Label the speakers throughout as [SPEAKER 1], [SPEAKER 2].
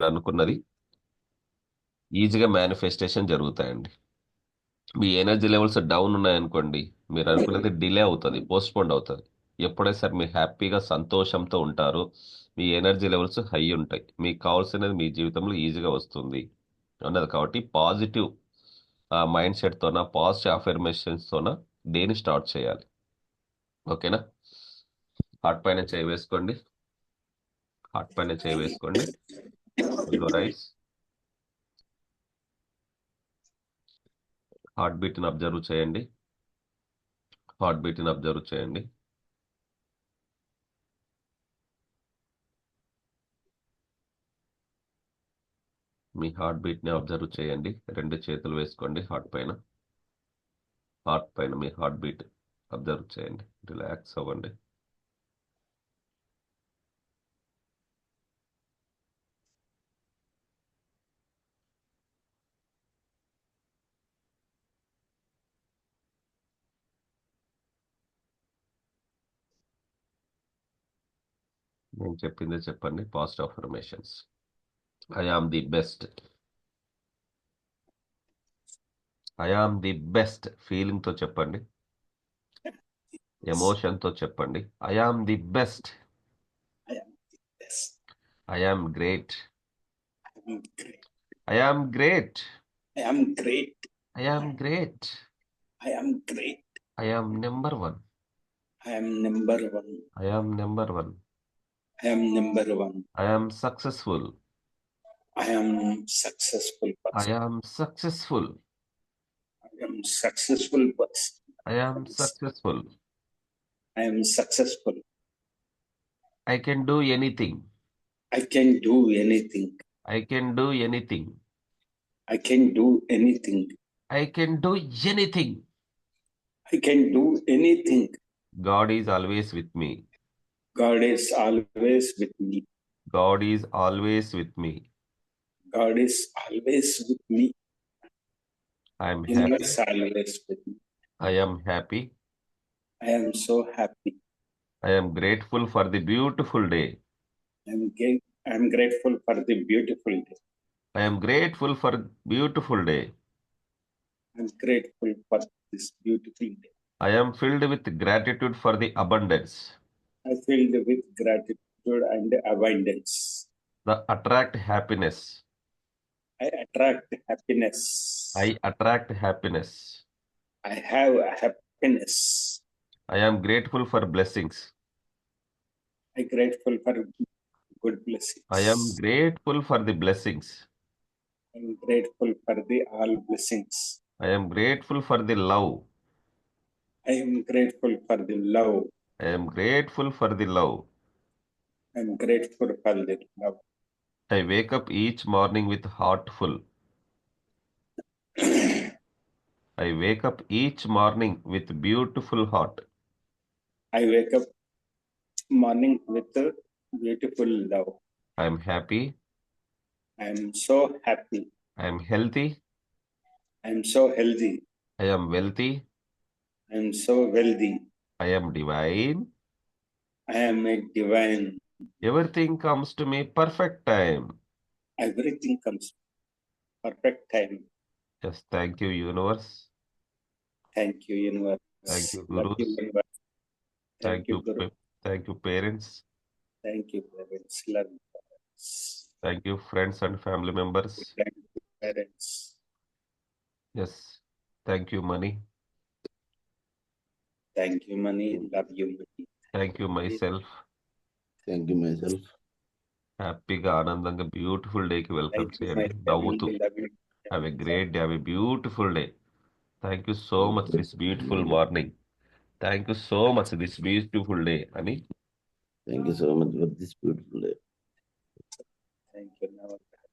[SPEAKER 1] అనుకున్నది ఈజీగా మేనిఫెస్టేషన్ జరుగుతాయండి. మీ ఎనర్జీ లెవెల్స్ డౌన్ ఉన్నాయనుకోండి, మీరు అనుకున్నది డిలే అవుతుంది, పోస్ట్పోండ్ అవుతుంది. ఎప్పుడైతే సార్ మీరు హ్యాపీగా సంతోషంతో ఉంటారో మీ ఎనర్జీ లెవెల్స్ హై ఉంటాయి, మీకు కావాల్సినది మీ జీవితంలో ఈజీగా వస్తుంది అన్నది. కాబట్టి పాజిటివ్ మైండ్ సెట్తోన, పాజిటివ్ అఫర్మేషన్స్తోన డేని స్టార్ట్ చేయాలి. ఓకేనా? హార్ట్ పైన చేయి వేసుకోండి. హార్ట్ పైన చేయి వేసుకోండి. Your eyes. హార్ట్ బీట్ని అబ్జర్వ్ చేయండి. హార్ట్ బీట్ని అబ్జర్వ్ చేయండి. మీ హార్ట్ బీట్ని అబ్జర్వ్ చేయండి. 2 చేతులు వేసుకోండి హార్ట్ పైన. హార్ట్ పైన మీ హార్ట్ బీట్ అబ్జర్వ్ చేయండి. రిలాక్స్ అవ్వండి. నేను చెప్పిందే చెప్పండి. Positive affirmations. I am the best. I am the best ఫీలింగ్తో చెప్పండి. ఎమోషన్తో చెప్పండి. I am the best.
[SPEAKER 2] I am the best.
[SPEAKER 1] I am great.
[SPEAKER 2] I am great.
[SPEAKER 1] I am great.
[SPEAKER 2] I am great.
[SPEAKER 1] I am great.
[SPEAKER 2] I am great.
[SPEAKER 1] I am number 1.
[SPEAKER 2] I am number one.
[SPEAKER 1] I am number 1.
[SPEAKER 2] I am number one.
[SPEAKER 1] I am successful.
[SPEAKER 2] I am successful
[SPEAKER 1] I
[SPEAKER 2] person.
[SPEAKER 1] Am successful.
[SPEAKER 2] I am successful person.
[SPEAKER 1] I am successful.
[SPEAKER 2] I am successful.
[SPEAKER 1] I can do anything.
[SPEAKER 2] I can do anything.
[SPEAKER 1] I can do anything.
[SPEAKER 2] I can do anything.
[SPEAKER 1] I can do anything.
[SPEAKER 2] I can do anything.
[SPEAKER 1] God is always with me.
[SPEAKER 2] God is always with me.
[SPEAKER 1] God is always with me.
[SPEAKER 2] God is always with me.
[SPEAKER 1] I'm happy.
[SPEAKER 2] Universe always with me.
[SPEAKER 1] I am happy.
[SPEAKER 2] I am so happy.
[SPEAKER 1] I am grateful for the beautiful day.
[SPEAKER 2] I am grateful for the beautiful day.
[SPEAKER 1] I am grateful for beautiful day.
[SPEAKER 2] I am grateful for this beautiful day.
[SPEAKER 1] I am filled with gratitude for the abundance.
[SPEAKER 2] I filled with gratitude and abundance.
[SPEAKER 1] The attract happiness.
[SPEAKER 2] I attract happiness.
[SPEAKER 1] I attract happiness.
[SPEAKER 2] I have happiness.
[SPEAKER 1] I am grateful for blessings.
[SPEAKER 2] I grateful for good blessings.
[SPEAKER 1] I am grateful for the blessings.
[SPEAKER 2] I am grateful for the all blessings.
[SPEAKER 1] I am grateful for the love.
[SPEAKER 2] I am grateful for the love.
[SPEAKER 1] I am grateful for the love.
[SPEAKER 2] I am grateful for the love.
[SPEAKER 1] I wake up each morning with heart full. I wake up each morning with beautiful heart.
[SPEAKER 2] I wake up morning with a beautiful love.
[SPEAKER 1] I am happy.
[SPEAKER 2] I am so happy.
[SPEAKER 1] I am healthy.
[SPEAKER 2] I am so healthy.
[SPEAKER 1] I am wealthy.
[SPEAKER 2] I am so wealthy.
[SPEAKER 1] I am divine.
[SPEAKER 2] I am a divine.
[SPEAKER 1] Everything comes to me perfect time.
[SPEAKER 2] Everything comes perfect time.
[SPEAKER 1] Yes, thank you, universe.
[SPEAKER 2] Thank you, universe.
[SPEAKER 1] Thank you,
[SPEAKER 2] Love you,
[SPEAKER 1] gurus.
[SPEAKER 2] universe.
[SPEAKER 1] Thank you,
[SPEAKER 2] Guru.
[SPEAKER 1] thank you, parents.
[SPEAKER 2] Thank you, parents. Love you, parents.
[SPEAKER 1] Thank you, friends and family members.
[SPEAKER 2] Thank you, parents.
[SPEAKER 1] Yes, thank you, money.
[SPEAKER 2] Thank you, money. Love you, money.
[SPEAKER 1] Thank you, myself.
[SPEAKER 3] Thank you, myself.
[SPEAKER 1] హ్యాపీగా ఆనందంగా beautiful డేకి welcome
[SPEAKER 2] Thank you, my
[SPEAKER 1] చేయండి నవ్వుతూ.
[SPEAKER 2] family. Love you.
[SPEAKER 1] Have a great day. Have a beautiful day. Thank you so much this beautiful morning. Thank you so much this beautiful day అని
[SPEAKER 3] Thank you so much for this beautiful day.
[SPEAKER 2] Thank you, Navagrah.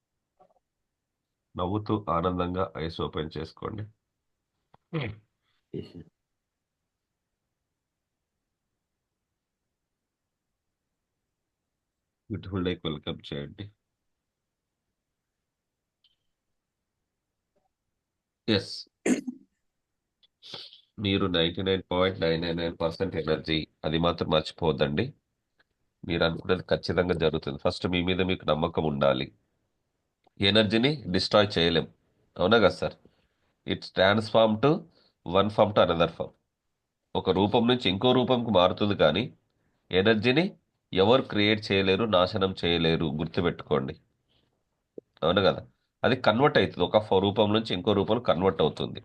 [SPEAKER 1] నవ్వుతూ ఆనందంగా eyes open చేసుకోండి.
[SPEAKER 3] Yes.
[SPEAKER 1] Beautiful డేకి welcome చేయండి. Yes, మీరు 99.999% energy, అది మాత్రం మర్చిపోవద్దండి. మీరు అనుకున్నది ఖచ్చితంగా జరుగుతుంది. ఫస్ట్ మీ మీద మీకు నమ్మకం ఉండాలి. ఎనర్జీని డిస్ట్రాయ్ చేయలేం. అవునా కదా sir? It's transform to one form to another form. ఒక రూపం నుంచి ఇంకో రూపంకి మారుతుంది కానీ ఎనర్జీని ఎవరు క్రియేట్ చేయలేరు, నాశనం చేయలేరు. గుర్తుపెట్టుకోండి. అవును కదా? అది కన్వర్ట్ అవుతుంది, ఒక రూపం నుంచి ఇంకో రూపం కన్వర్ట్ అవుతుంది.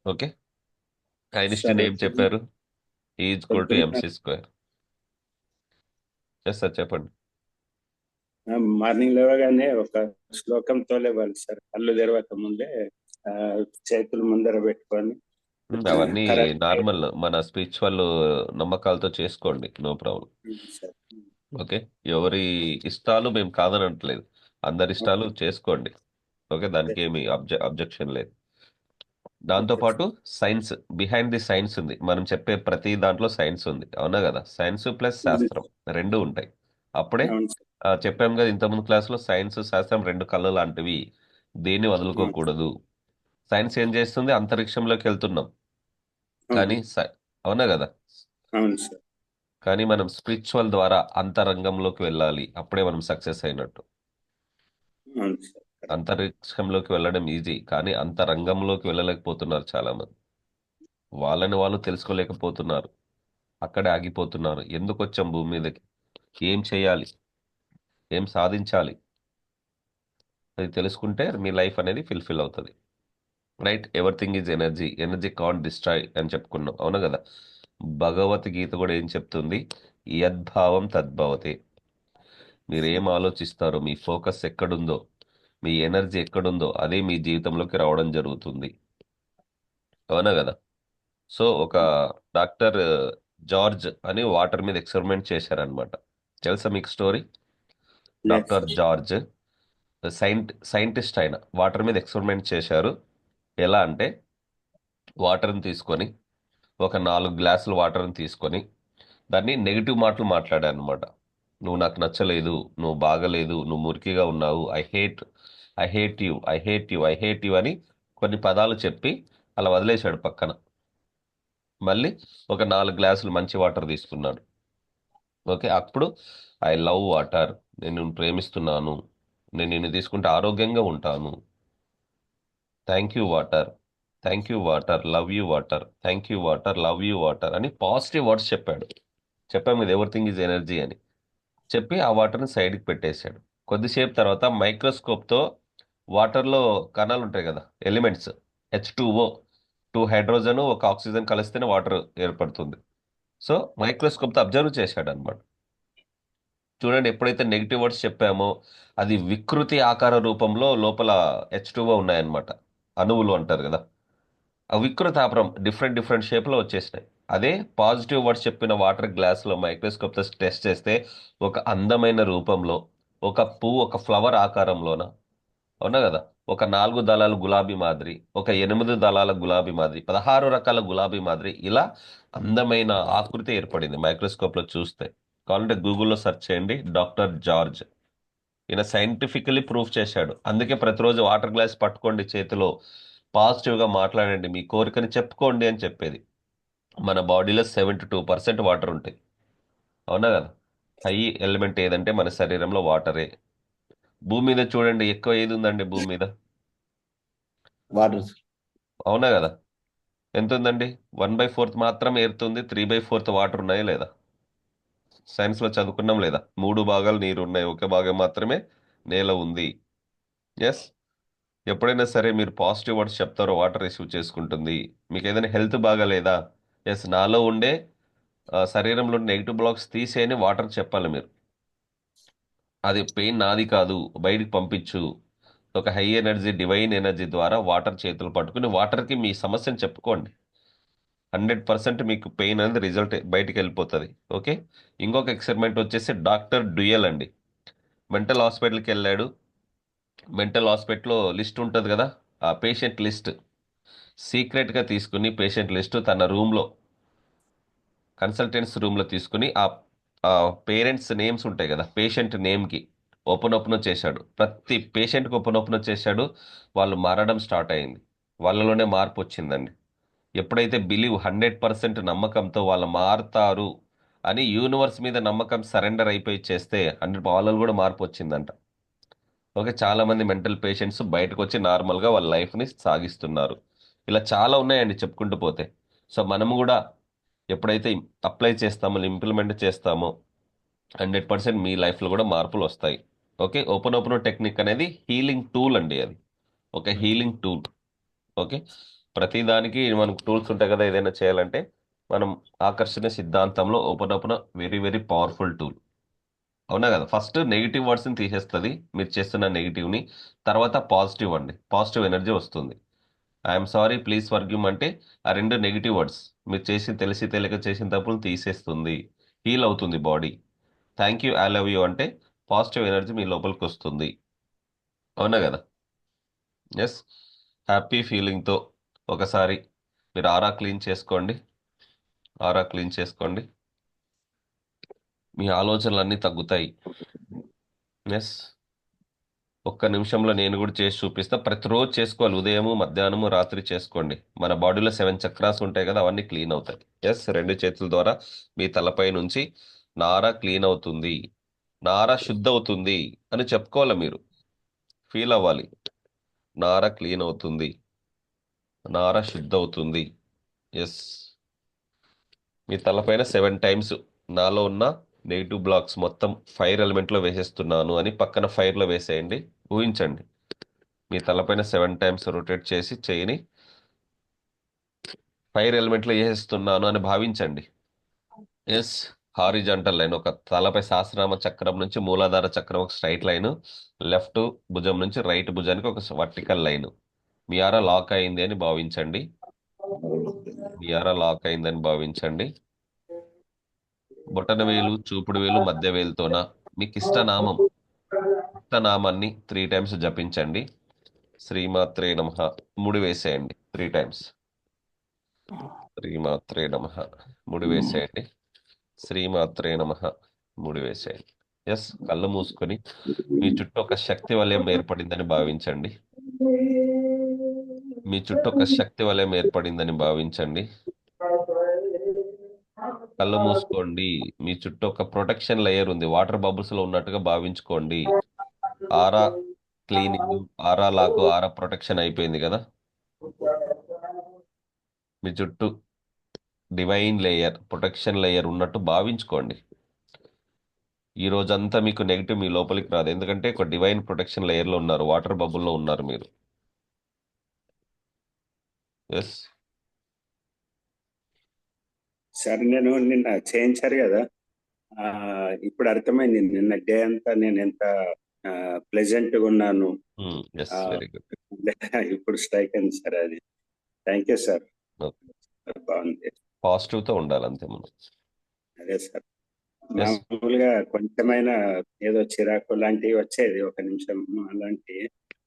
[SPEAKER 1] ఓకే. ఐన్స్టీన్
[SPEAKER 2] సార్
[SPEAKER 1] ఏం చెప్పారు? ఈజ్ ఈక్వల్ టు
[SPEAKER 2] పొద్దున్న
[SPEAKER 1] ఎంసీ స్క్వేర్. ఎస్ సార్, చెప్పండి.
[SPEAKER 2] మార్నింగ్ లేవగానే ఒక శ్లోకంతో లేవాలి సార్. కళ్ళు తెరవక ముందే ఆ, చేతులు ముందర పెట్టుకొని
[SPEAKER 1] అవన్నీ
[SPEAKER 2] కరెక్ట్
[SPEAKER 1] నార్మల్ మన స్పిరిచువల్ నమ్మకాలతో చేసుకోండి, నో ప్రాబ్లం.
[SPEAKER 2] సార్.
[SPEAKER 1] ఓకే. ఎవరి ఇష్టాలు మేము కాదనట్లేదు, అందరి ఇష్టాలు చేసుకోండి. ఓకే, దానికి ఏమి అబ్జెక్షన్ లేదు.
[SPEAKER 2] ఓకే
[SPEAKER 1] దాంతోపాటు
[SPEAKER 2] sir.
[SPEAKER 1] Science, behind the science ఉంది. మనం చెప్పే ప్రతి దాంట్లో సైన్స్ ఉంది. అవునా కదా? సైన్స్ ప్లస్ శాస్త్రం రెండు ఉంటాయి. అప్పుడే
[SPEAKER 2] అవును సార్.
[SPEAKER 1] చెప్పాం కదా ఇంతకుముందు క్లాస్లో, సైన్స్ శాస్త్రం రెండు కళ్ళు లాంటివి, దేన్ని
[SPEAKER 2] అవును
[SPEAKER 1] వదులుకోకూడదు. సైన్స్ ఏం చేస్తుంది? అంతరిక్షంలోకి వెళ్తున్నాం
[SPEAKER 2] అవును
[SPEAKER 1] కానీ అవునా కదా?
[SPEAKER 2] అవును సార్.
[SPEAKER 1] కానీ మనం స్పిరిచువల్ ద్వారా అంతరంగంలోకి వెళ్ళాలి, అప్పుడే మనం సక్సెస్ అయినట్టు.
[SPEAKER 2] అవును సార్.
[SPEAKER 1] అంతరిక్షంలోకి వెళ్ళడం ఈజీ, కానీ అంతరంగంలోకి వెళ్ళలేకపోతున్నారు చాలా మంది. వాళ్ళని వాళ్ళు తెలుసుకోలేకపోతున్నారు, అక్కడే ఆగిపోతున్నారు. ఎందుకు వచ్చాం భూమి మీదకి, ఏం చేయాలి, ఏం సాధించాలి, అది తెలుసుకుంటే మీ లైఫ్ అనేది ఫిల్ఫిల్ అవుతుంది. Right? Everything is energy, energy can't destroy అని చెప్పుకున్నాం. అవును కదా? భగవద్గీత కూడా ఏం చెప్తుంది? యద్భావం తద్భవతే. మీరు ఏం ఆలోచిస్తారో, మీ ఫోకస్ ఎక్కడుందో, మీ ఎనర్జీ ఎక్కడుందో, అదే మీ జీవితంలోకి రావడం జరుగుతుంది. అవునా కదా? సో ఒక డాక్టర్ జార్జ్ అని వాటర్ మీద ఎక్స్పెరిమెంట్ చేశారనమాట. తెలుసా మీకు స్టోరీ?
[SPEAKER 2] లేదు
[SPEAKER 1] డాక్టర్
[SPEAKER 2] సార్.
[SPEAKER 1] జార్జ్ సైంటిస్ట్, ఆయన వాటర్ మీద ఎక్స్పెరిమెంట్ చేశారు. ఎలా అంటే, వాటర్ని తీసుకొని, ఒక 4 గ్లాసులు వాటర్ని తీసుకొని దాన్ని నెగిటివ్ మాటలు మాట్లాడాను అనమాట. నువ్వు నాకు నచ్చలేదు, నువ్వు బాగలేదు, నువ్వు మురికిగా ఉన్నావు, ఐ హేట్ యు అని కొన్ని పదాలు చెప్పి అలా వదిలేశాడు పక్కన. మళ్ళీ ఒక 4 గ్లాసులు మంచి వాటర్ తీసుకున్నాడు. ఓకే, అప్పుడు ఐ లవ్ వాటర్, నేను నిన్ను ప్రేమిస్తున్నాను, నేను నిన్ను తీసుకుంటే ఆరోగ్యంగా ఉంటాను, thank you water, thank you water, love you water, thank you water, love you water అని పాజిటివ్ వర్డ్స్ చెప్పాడు. చెప్పాము ఇది ఎవ్రీథింగ్ ఈజ్ ఎనర్జీ అని చెప్పి ఆ వాటర్ని సైడ్కి పెట్టేశాడు. కొద్దిసేపు తర్వాత మైక్రోస్కోప్తో వాటర్లో కణాలు ఉంటాయి కదా, ఎలిమెంట్స్, H2O, 2 హైడ్రోజన్ ఒక ఆక్సిజన్ కలిస్తేనే వాటర్ ఏర్పడుతుంది. సో మైక్రోస్కోప్తో అబ్జర్వ్ చేశాడు అనమాట. చూడండి, ఎప్పుడైతే నెగిటివ్ వర్డ్స్ చెప్పామో అది వికృతి ఆకార రూపంలో లోపల H2O ఉన్నాయన్నమాట. అణువులు అంటారు కదా, ఆ వికృతి ఆకారం డిఫరెంట్ డిఫరెంట్ షేప్లో వచ్చేసినాయి. అదే పాజిటివ్ వర్డ్స్ చెప్పిన వాటర్ గ్లాస్లో మైక్రోస్కోప్తో టెస్ట్ చేస్తే ఒక అందమైన రూపంలో, ఒక పువ్వు, ఒక ఫ్లవర్ ఆకారంలోన, అవునా కదా, ఒక 4 దళాల గులాబీ మాదిరి, ఒక 8 దళాల గులాబీ మాదిరి, 16 రకాల గులాబీ మాదిరి, ఇలా అందమైన ఆకృతి ఏర్పడింది మైక్రోస్కోప్లో చూస్తే. కావాలంటే గూగుల్లో సెర్చ్ చేయండి, డాక్టర్ జార్జ్. ఈయన సైంటిఫికలీ ప్రూఫ్ చేశాడు. అందుకే ప్రతిరోజు వాటర్ గ్లాస్ పట్టుకోండి చేతిలో, పాజిటివ్గా మాట్లాడండి, మీ కోరికని చెప్పుకోండి అని చెప్పేది. మన బాడీలో 72% వాటర్ ఉంటాయి. అవునా కదా? హై ఎలిమెంట్ ఏదంటే మన శరీరంలో వాటరే. భూమి మీద చూడండి, ఎక్కువ ఏది ఉందండి భూమి మీద?
[SPEAKER 3] వాటర్.
[SPEAKER 1] అవునా కదా? ఎంత ఉందండి? 1/4 మాత్రమే ఎరుతుంది, 3/4 వాటర్ ఉన్నాయా లేదా? సైన్స్లో చదువుకున్నాం లేదా? 3 భాగాలు నీరు ఉన్నాయి, ఒక భాగం మాత్రమే నేల ఉంది. ఎస్. ఎప్పుడైనా సరే మీరు పాజిటివ్ వర్డ్స్ చెప్తారో వాటర్ రిసీవ్ చేసుకుంటుంది. మీకు ఏదైనా హెల్త్ బాగాలేదా? ఎస్, నాలో ఉండే శరీరంలో నెగిటివ్ బ్లాక్స్ తీసేయని వాటర్ చెప్పాలి మీరు. అది పెయిన్ నాది కాదు, బయటికి పంపించు. ఒక హై ఎనర్జీ, డివైన్ ఎనర్జీ ద్వారా వాటర్ చేతులు పట్టుకుని వాటర్కి మీ సమస్యను చెప్పుకోండి. 100% మీకు పెయిన్ అనేది రిజల్ట్ బయటికి వెళ్ళిపోతుంది. ఓకే. ఇంకొక ఎక్స్పెరిమెంట్ వచ్చేసి డాక్టర్ డ్యూయల్ అండి. మెంటల్ హాస్పిటల్కి వెళ్ళాడు. మెంటల్ హాస్పిటల్లో లిస్ట్ ఉంటుంది కదా, ఆ పేషెంట్ లిస్ట్ సీక్రెట్గా తీసుకుని, పేషెంట్ లిస్ట్ తన రూమ్లో, కన్సల్టెంట్స్ రూమ్లో తీసుకుని, ఆ పేరెంట్స్ నేమ్స్ ఉంటాయి కదా, పేషెంట్ నేమ్కి ఓపెన్ చేశాడు. ప్రతి పేషెంట్కి ఓపెన్ చేశాడు. వాళ్ళు మారడం స్టార్ట్ అయింది. వాళ్ళలోనే మార్పు వచ్చిందండి. ఎప్పుడైతే బిలీవ్ 100% నమ్మకంతో వాళ్ళు మారుతారు అని యూనివర్స్ మీద నమ్మకం సరెండర్ అయిపోయి చేస్తే 100 వాళ్ళలో కూడా మార్పు వచ్చిందంట. ఓకే, చాలా మంది మెంటల్ పేషెంట్స్ బయటకు వచ్చి నార్మల్గా వాళ్ళ లైఫ్ని సాగిస్తున్నారు. ఇలా చాలా ఉన్నాయండి చెప్పుకుంటూ పోతే. సో మనము కూడా ఎప్పుడైతే అప్లై చేస్తామో, ఇంప్లిమెంట్ చేస్తామో, 100% మీ లైఫ్లో కూడా మార్పులు వస్తాయి. ఓకే, ఓపెన్ ఓపెన్ టెక్నిక్ అనేది హీలింగ్ టూల్ అండి. అది ఒక హీలింగ్ టూల్. ఓకే, ప్రతిదానికి మనకు టూల్స్ ఉంటాయి కదా ఏదైనా చేయాలంటే. మనం ఆకర్షణ సిద్ధాంతంలో open open very very powerful tool. అవునా కదా? ఫస్ట్ నెగిటివ్ వర్డ్స్ని తీసేస్తుంది మీరు చేస్తున్న నెగిటివ్ని. తర్వాత పాజిటివ్ అండి, పాజిటివ్ ఎనర్జీ వస్తుంది. ఐఎమ్ సారీ, ప్లీజ్ ఫర్గివ్ అంటే ఆ రెండు నెగిటివ్ వర్డ్స్ మీరు చేసి తెలిసి తెలియక చేసిన తప్పులు తీసేస్తుంది. హీల్ అవుతుంది body. Thank you, I love you అంటే పాజిటివ్ ఎనర్జీ మీ లోపలికి వస్తుంది. అవునా కదా? ఎస్. హ్యాపీ ఫీలింగ్తో ఒకసారి మీరు ఆరా క్లీన్ చేసుకోండి. ఆరా క్లీన్ చేసుకోండి, మీ ఆలోచనలు తగ్గుతాయి. ఎస్. ఒక్క నిమిషంలో నేను కూడా చేసి చూపిస్తా. ప్రతిరోజు చేసుకోవాలి, ఉదయము మధ్యాహ్నము రాత్రి చేసుకోండి. మన బాడీలో 7 చక్రాస్ ఉంటాయి కదా, అవన్నీ క్లీన్ అవుతాయి. ఎస్, రెండు చేతుల ద్వారా మీ తలపై నుంచి నార క్లీన్ అవుతుంది, నార శుద్ధ అవుతుంది అని చెప్పుకోవాలి. మీరు ఫీల్ అవ్వాలి, నార క్లీన్ అవుతుంది, నార శుద్ధ అవుతుంది. ఎస్. మీ తలపైన 7 టైమ్స్ నాలో ఉన్న నెగిటివ్ బ్లాక్స్ మొత్తం ఫైర్ ఎలిమెంట్లో వేసేస్తున్నాను అని పక్కన ఫైర్లో వేసేయండి. ఊహించండి, మీ తలపైన 7 టైమ్స్ రొటేట్ చేసి చేయని ఫైర్ ఎలిమెంట్లో వేసేస్తున్నాను అని భావించండి. ఎస్. హారిజాంటల్ లైన్, ఒక తలపై సహస్రనామ చక్రం నుంచి మూలాధార చక్రం ఒక స్ట్రైట్ లైన్, లెఫ్ట్ భుజం నుంచి రైట్ భుజానికి ఒక వర్టికల్ లైన్. మీ ఆరా లాక్ అయింది అని భావించండి. మీ ఆరా లాక్ అయిందని భావించండి. బొటన వేలు, చూపుడు వేలు, మధ్య వేలుతోన మీకు ఇష్టనామాన్ని 3 టైమ్స్ జపించండి. శ్రీమాత్రే నమః 3 వేసేయండి 3 టైమ్స్. శ్రీమాత్రే నమః 3 వేసేయండి. శ్రీమాత్రే నమః 3 వేసేయండి. ఎస్. కళ్ళు మూసుకొని మీ చుట్టూ ఒక శక్తి వలయం ఏర్పడిందని భావించండి. మీ చుట్టూ ఒక శక్తి వలయం ఏర్పడిందని భావించండి. కళ్ళు మూసుకోండి. మీ చుట్టూ ఒక ప్రొటెక్షన్ లేయర్ ఉంది, వాటర్ బబుల్స్ లో ఉన్నట్టుగా భావించుకోండి. ఆరా క్లీనింగ్, ఆరా లాక్, ఆరా ప్రొటెక్షన్ అయిపోయింది కదా. మీ చుట్టూ డివైన్ లేయర్, ప్రొటెక్షన్ లేయర్ ఉన్నట్టు భావించుకోండి. ఈ రోజంతా మీకు నెగిటివ్ మీ లోపలికి రాదు, ఎందుకంటే ఒక డివైన్ ప్రొటెక్షన్ లేయర్లో ఉన్నారు, వాటర్ బబుల్లో ఉన్నారు మీరు. ఎస్.
[SPEAKER 2] సార్ నేను నిన్న చేయించారు కదా, ఆ ఇప్పుడు అర్థమైంది నిన్న డే అంతా నేను ఎంత ప్లెజెంట్ గా ఉన్నాను.
[SPEAKER 1] ఎస్,
[SPEAKER 2] ఆ,
[SPEAKER 1] వెరీ గుడ్.
[SPEAKER 2] ఇప్పుడు స్ట్రైక్ అయింది సార్ అది. Thank you sir. బాగుంది.
[SPEAKER 1] పాజిటివ్తో ఉండాలి అంతే మనం.
[SPEAKER 2] అదే సార్,
[SPEAKER 1] ఎస్,
[SPEAKER 2] మామూలుగా కొంచెమైనా ఏదో చిరాకు లాంటివి వచ్చేది, ఒక నిమిషం అలాంటి.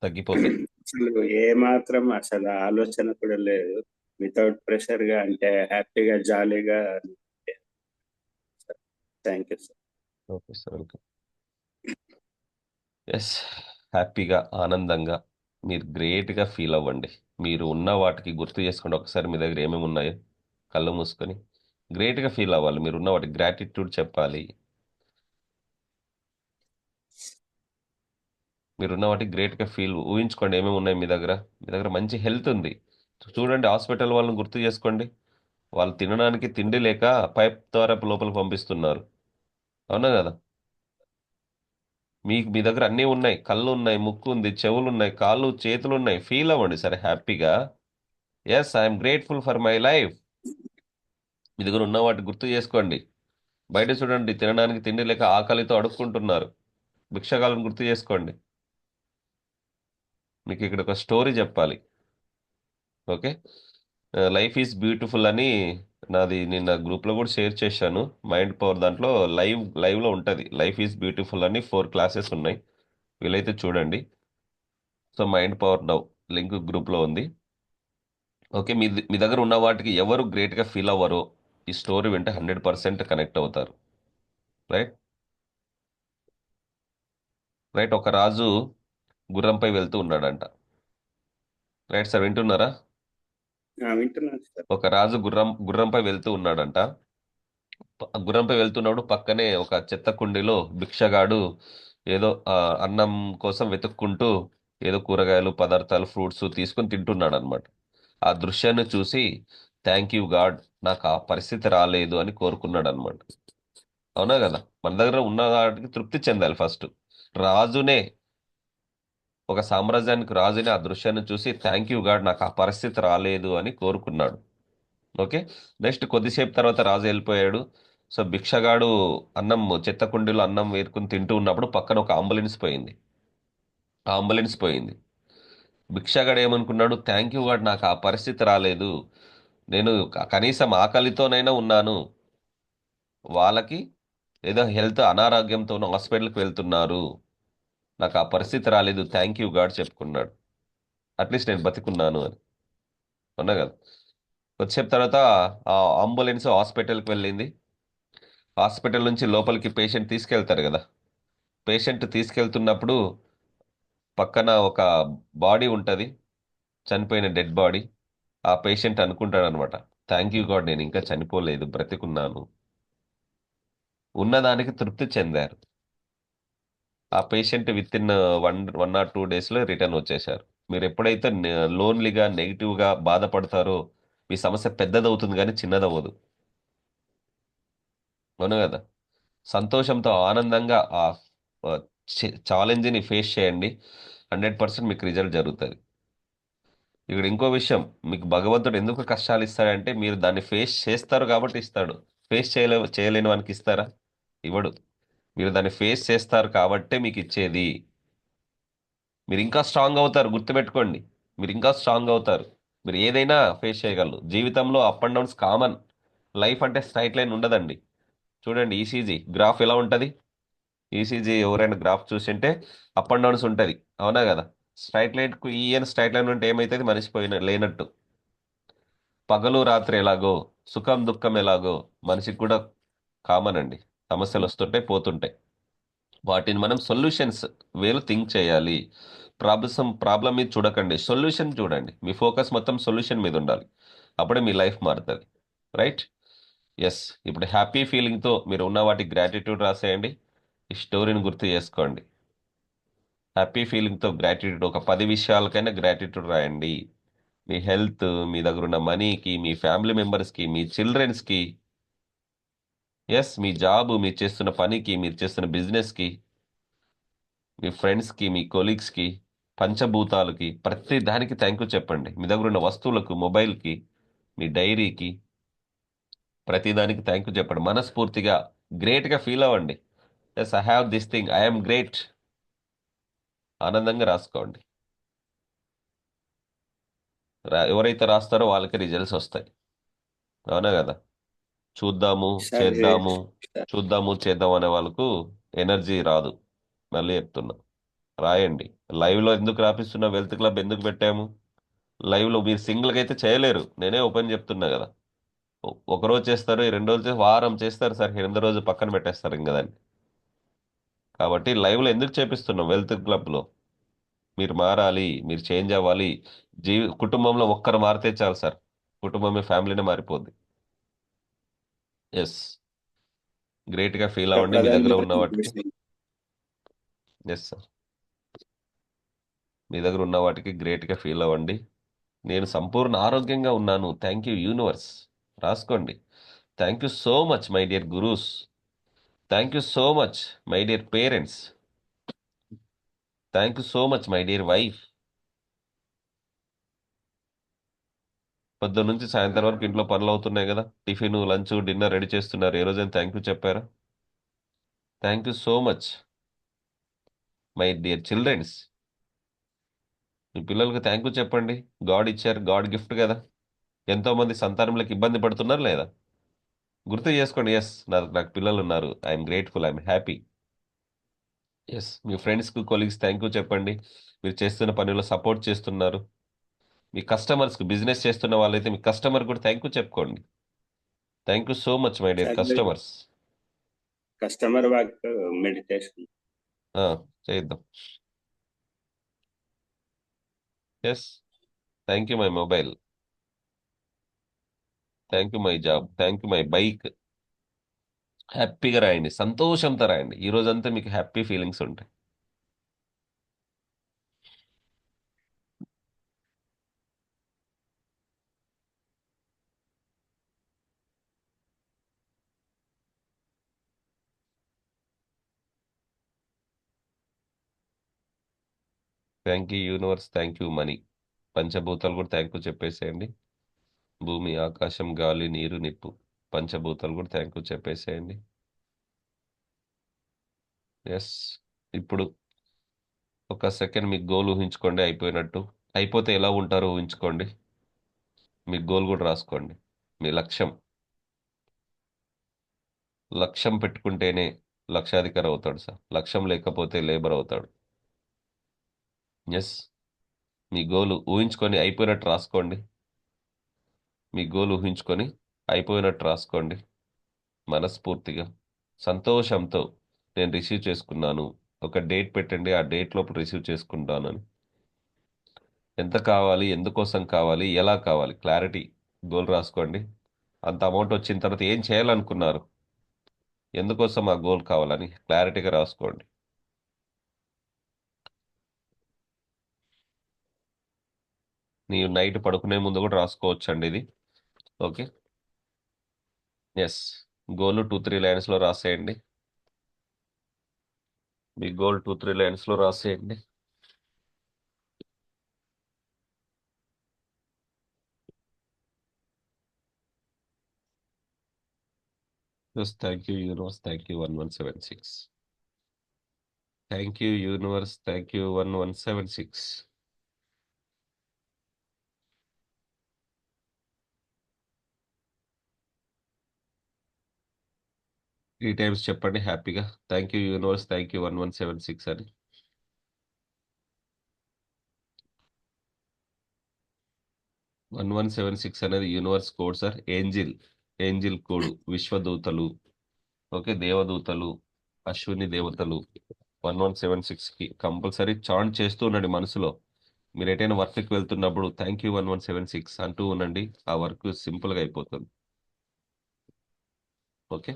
[SPEAKER 1] తగ్గిపోతాయి.
[SPEAKER 2] అసలు ఏ మాత్రం అసలు ఆలోచన కూడా లేదు. వితౌట్ ప్రెషర్ గా, అంటే హ్యాపీగా జాలీగా. Thank you sir.
[SPEAKER 1] Okay sir, welcome. Yes. హ్యాపీగా, ఆనందంగా మీరు గ్రేట్గా ఫీల్ అవ్వండి. మీరు ఉన్న వాటికి గుర్తు చేసుకోండి ఒకసారి, మీ దగ్గర ఏమేమి ఉన్నాయో కళ్ళు మూసుకొని గ్రేట్గా ఫీల్ అవ్వాలి. మీరు ఉన్న వాటికి గ్రాటిట్యూడ్ చెప్పాలి. మీరున్న వాటికి గ్రేట్గా ఫీల్ ఊహించుకోండి ఏమేమి ఉన్నాయి మీ దగ్గర. మీ దగ్గర మంచి హెల్త్ ఉంది. చూడండి, హాస్పిటల్ వాళ్ళని గుర్తు చేసుకోండి. వాళ్ళు తినడానికి తిండి లేక పైప్ ద్వారా లోపలికి పంపిస్తున్నారు. అవునా కదా? మీకు మీ దగ్గర అన్నీ ఉన్నాయి, కళ్ళు ఉన్నాయి, ముక్కు ఉంది, చెవులు ఉన్నాయి, కాళ్ళు చేతులు ఉన్నాయి. ఫీల్ అవ్వండి సరే హ్యాపీగా. Yes, I'm grateful for my life. మీ దగ్గర ఉన్న వాటి గుర్తు చేసుకోండి. బయట చూడండి, తినడానికి తిండి లేక ఆకలితో అడుక్కుంటున్నారు. భిక్షగాలను గుర్తు చేసుకోండి. మీకు ఇక్కడ ఒక స్టోరీ చెప్పాలి. ఓకే, లైఫ్ ఈజ్ బ్యూటిఫుల్ అని నాది నిన్న గ్రూప్లో కూడా షేర్ చేశాను. మైండ్ పవర్ దాంట్లో లైవ్లో ఉంటుంది. లైఫ్ ఈజ్ బ్యూటిఫుల్ అని 4 క్లాసెస్ ఉన్నాయి, వీలైతే చూడండి. So mind power now link గ్రూప్లో ఉంది. ఓకే, మీ దగ్గర ఉన్న వాటికి ఎవరు గ్రేట్గా ఫీల్ అవ్వరో ఈ స్టోరీ వింటే 100% కనెక్ట్ అవుతారు. రైట్. రైట్. ఒక రాజు గుర్రంపై వెళ్తూ ఉన్నాడంట. రైట్ సార్, వింటున్నారా?
[SPEAKER 2] వింటున్నాను సార్.
[SPEAKER 1] ఒక రాజు గుర్రంపై వెళ్తూ ఉన్నాడంట. గుర్రంపై వెళ్తున్నప్పుడు పక్కనే ఒక చెత్త కుండీలో భిక్షగాడు ఏదో అన్నం కోసం వెతుక్కుంటూ ఏదో కూరగాయలు పదార్థాలు ఫ్రూట్స్ తీసుకొని తింటున్నాడు అనమాట. ఆ దృశ్యాన్ని చూసి థ్యాంక్ యూ గాడ్ నాకు ఆ పరిస్థితి రాలేదు అని కోరుకున్నాడు అనమాట. అవునా కదా? మన దగ్గర ఉన్న వాటికి తృప్తి చెందాలి ఫస్ట్. రాజునే, ఒక సామ్రాజ్యానికి రాజునే ఆ దృశ్యాన్ని చూసి థ్యాంక్ యూ గాడ్ నాకు ఆ పరిస్థితి రాలేదు అని కోరుకున్నాడు. ఓకే. నెక్స్ట్ కొద్దిసేపు తర్వాత రాజు వెళ్ళిపోయాడు. సో భిక్షగాడు అన్నం చెత్త కుండీలో అన్నం వేరుకుని తింటూ ఉన్నప్పుడు పక్కన ఒక అంబులెన్స్ పోయింది. ఆ అంబులెన్స్ పోయింది. భిక్షగాడు ఏమనుకున్నాడు, థ్యాంక్ యూ గాడ్ నాకు ఆ పరిస్థితి రాలేదు, నేను కనీసం ఆకలితోనైనా ఉన్నాను, వాళ్ళకి ఏదో హెల్త్ అనారోగ్యంతో హాస్పిటల్కి వెళ్తున్నారు, నాకు ఆ పరిస్థితి రాలేదు, థ్యాంక్ యూ గాడ్ చెప్పుకున్నాడు. అట్లీస్ట్ నేను బతికున్నాను అని. అవునా కదా? కొద్దిసేపు తర్వాత ఆ అంబులెన్స్ హాస్పిటల్కి వెళ్ళింది. హాస్పిటల్ నుంచి లోపలికి పేషెంట్ తీసుకెళ్తారు కదా. పేషెంట్ తీసుకెళ్తున్నప్పుడు పక్కన ఒక బాడీ ఉంటుంది, చనిపోయిన డెడ్ బాడీ. ఆ పేషెంట్ అనుకుంటాడు అనమాట, థ్యాంక్ యూ గాడ్ నేను ఇంకా చనిపోలేదు, బ్రతికున్నాను. ఉన్నదానికి తృప్తి చెందారు. ఆ పేషెంట్ విత్ ఇన్ 1 or 2 daysలో రిటర్న్ వచ్చేశారు. మీరు ఎప్పుడైతే లోన్లీగా నెగిటివ్గా బాధపడతారో మీ సమస్య పెద్దదవుతుంది కానీ చిన్నదవ్వదు. అవును కదా? సంతోషంతో ఆనందంగా ఆ ఛాలెంజ్ని ఫేస్ చేయండి. 100% మీకు రిజల్ట్ జరుగుతుంది. ఇక్కడ ఇంకో విషయం, మీకు భగవంతుడు ఎందుకు కష్టాలు ఇస్తాడంటే మీరు దాన్ని ఫేస్ చేస్తారు కాబట్టి ఇస్తాడు. ఫేస్ చేయలేని వానికి ఇస్తారా? ఇవ్వడు. మీరు దాన్ని ఫేస్ చేస్తారు కాబట్టే మీకు ఇచ్చేది. మీరు ఇంకా స్ట్రాంగ్ అవుతారు, గుర్తుపెట్టుకోండి. మీరు ఇంకా స్ట్రాంగ్ అవుతారు. మీరు ఏదైనా ఫేస్ చేయగలరు. జీవితంలో up and downs common. Life అంటే స్ట్రైట్ లైన్ ఉండదండి. చూడండి ఈసీజీ గ్రాఫ్ ఎలా ఉంటుంది. ఈసీజీ ఎవరైనా గ్రాఫ్ చూసింటే అప్ అండ్ డౌన్స్ ఉంటుంది. అవునా కదా? స్ట్రైట్ లైన్ ఈయన స్ట్రైట్ లైన్ ఉంటే ఏమైతుంది, మనిషిపోయిన లేనట్టు. పగలు రాత్రి ఎలాగో, సుఖం దుఃఖం ఎలాగో మనిషికి కూడా కామన్ అండి. సమస్యలు వస్తుంటాయి పోతుంటాయి. వాటిని మనం సొల్యూషన్స్ వేలు థింక్ చేయాలి. ప్రాబ్లం మీద చూడకండి, సొల్యూషన్ చూడండి. మీ ఫోకస్ మొత్తం సొల్యూషన్ మీద ఉండాలి. అప్పుడే మీ లైఫ్ మారుతుంది. రైట్? ఎస్. ఇప్పుడు హ్యాపీ ఫీలింగ్తో మీరు ఉన్న వాటికి గ్రాటిట్యూడ్ రాసేయండి. ఈ స్టోరీని గుర్తు చేసుకోండి. హ్యాపీ ఫీలింగ్తో గ్రాటిట్యూడ్ ఒక 10 విషయాలకైనా గ్రాటిట్యూడ్ రాయండి. మీ హెల్త్, మీ దగ్గర ఉన్న మనీకి, మీ ఫ్యామిలీ మెంబర్స్కి, మీ చిల్డ్రన్స్కి, ఎస్ మీ జాబ్, మీరు చేస్తున్న పనికి, మీరు చేస్తున్న బిజినెస్కి, మీ ఫ్రెండ్స్కి, మీ కొలీగ్స్కి, పంచభూతాలకి, ప్రతి దానికి థ్యాంక్ యూ చెప్పండి. మీ దగ్గర ఉన్న వస్తువులకు, మొబైల్కి, మీ డైరీకి, ప్రతి దానికి థ్యాంక్ యూ చెప్పండి. మనస్ఫూర్తిగా గ్రేట్గా ఫీల్ అవ్వండి. Yes I have this thing, I'm great. ఆనందంగా రాసుకోండి. ఎవరైతే రాస్తారో వాళ్ళకి రిజల్ట్స్ వస్తాయి. అవునా కదా? చూద్దాము
[SPEAKER 2] సార్
[SPEAKER 1] చేద్దాము, చూద్దాము చేద్దాం అనే వాళ్ళకు ఎనర్జీ రాదు. మళ్ళీ చెప్తున్నా, రాయండి. లైవ్లో ఎందుకు రాపిస్తున్నా, వెల్త్ క్లబ్ ఎందుకు పెట్టాము? లైవ్లో మీరు సింగిల్గా అయితే చేయలేరు, నేనే ఓపెన్ చెప్తున్నా కదా. ఒక రోజు చేస్తారు, ఈ 2 రోజులు చేసి వారం చేస్తారు సార్, 8వ రోజు పక్కన పెట్టేస్తారు ఇంకా దాన్ని. కాబట్టి లైవ్లో ఎందుకు చేపిస్తున్నాం వెల్త్ క్లబ్లో? మీరు మారాలి, మీరు చేంజ్ అవ్వాలి. కుటుంబంలో ఒక్కరు మారితే చాలు సార్, కుటుంబమే ఫ్యామిలీనే మారిపోద్ది. ఎస్. గ్రేట్గా ఫీల్ అవ్వండి మీ దగ్గర ఉన్న వాటికి. Yes sir. మీ దగ్గర ఉన్న వాటికి గ్రేట్గా ఫీల్ అవ్వండి. నేను సంపూర్ణ ఆరోగ్యంగా ఉన్నాను, థ్యాంక్ యూ యూనివర్స్. రాసుకోండి. Thank you so much my dear gurus. Thank you so much my dear parents. Thank you so much my dear wife. పొద్దున్న నుంచి సాయంత్రం వరకు ఇంట్లో పనులు అవుతున్నాయి కదా, టిఫిన్ లంచ్ డిన్నర్ రెడీ చేస్తున్నారు. ఏ రోజైనా థ్యాంక్ యూ చెప్పారా? Thank you so much my dear childrens. మీ పిల్లలకు థ్యాంక్ యూ చెప్పండి. గాడ్ ఇచ్చారు, గాడ్ గిఫ్ట్ కదా. ఎంతో మంది సంతానంలోకి ఇబ్బంది పడుతున్నారు లేదా? గుర్తు చేసుకోండి. ఎస్ నాకు పిల్లలు ఉన్నారు, I'm grateful, I'm happy. Yes. మీ ఫ్రెండ్స్కి కొలీగ్స్ థ్యాంక్ యూ చెప్పండి. మీరు చేస్తున్న పనిలో సపోర్ట్ చేస్తున్నారు. మీ కస్టమర్స్కి, బిజినెస్ చేస్తున్న వాళ్ళైతే మీ కస్టమర్ కూడా థ్యాంక్ యూ చెప్పుకోండి. Thank you so much my dear customers.
[SPEAKER 2] Customer work meditation.
[SPEAKER 1] చేద్దాం. Yes. Thank you my mobile, thank you my job, thank you my bike. హ్యాపీగా రాయండి, సంతోషంతో రాయండి. ఈ రోజంతా మీకు హ్యాపీ ఫీలింగ్స్ ఉంటాయి. Thank you universe, thank you money. పంచభూతాలు కూడా థ్యాంక్ యూ చెప్పేసేయండి. భూమి, ఆకాశం, గాలి, నీరు, నిప్పు, పంచభూతాలు కూడా థ్యాంక్ యూ చెప్పేసేయండి. ఎస్. ఇప్పుడు ఒక సెకండ్ మీ గోల్ ఊహించుకోండి అయిపోయినట్టు. అయిపోతే ఎలా ఉంటారో ఊహించుకోండి. మీ గోల్ కూడా రాసుకోండి. మీ లక్ష్యం. లక్ష్యం పెట్టుకుంటేనే లక్షాధికారి అవుతాడు సార్. లక్ష్యం లేకపోతే లేబర్ అవుతాడు. ఎస్. మీ గోల్ ఊహించుకొని అయిపోయినట్టు రాసుకోండి. మీ గోల్ ఊహించుకొని అయిపోయినట్టు రాసుకోండి. మనస్ఫూర్తిగా సంతోషంతో నేను రిసీవ్ చేసుకున్నాను. ఒక డేట్ పెట్టండి, ఆ డేట్ లోపు రిసీవ్ చేసుకుంటానని. ఎంత కావాలి, ఎందుకోసం కావాలి, ఎలా కావాలి, క్లారిటీ. గోల్ రాసుకోండి. అంత అమౌంట్ వచ్చిన తర్వాత ఏం చేయాలనుకున్నారు, ఎందుకోసం ఆ గోల్ కావాలని క్లారిటీగా రాసుకోండి. ನೀವು నైట్ పడుకునే ముందు కూడా రాసుకోవచ్చండి ఇది. ఓకే. ఎస్. గోల్ 2-3 లైన్స్లో రాసేయండి. మీ గోల్ 2-3 లైన్స్లో రాసేయండి. Yes. Thank you universe, thank you 1176. Thank you universe, thank you 1176. Three times చెప్పండి హ్యాపీగా. Thank you universe, thank you 1176 అని. 1176 అనేది universe code sir. Angel code. విశ్వదూతలు, ఓకే, దేవదూతలు, అశ్విని దేవతలు 1176కి కంపల్సరీ చాంట్ చేస్తూ ఉండండి మనసులో. మీరు ఎటైనా వర్క్కి వెళ్తున్నప్పుడు థ్యాంక్ యూ 1176 అంటూ ఉండండి. ఆ వర్క్ సింపుల్గా అయిపోతుంది. ఓకే.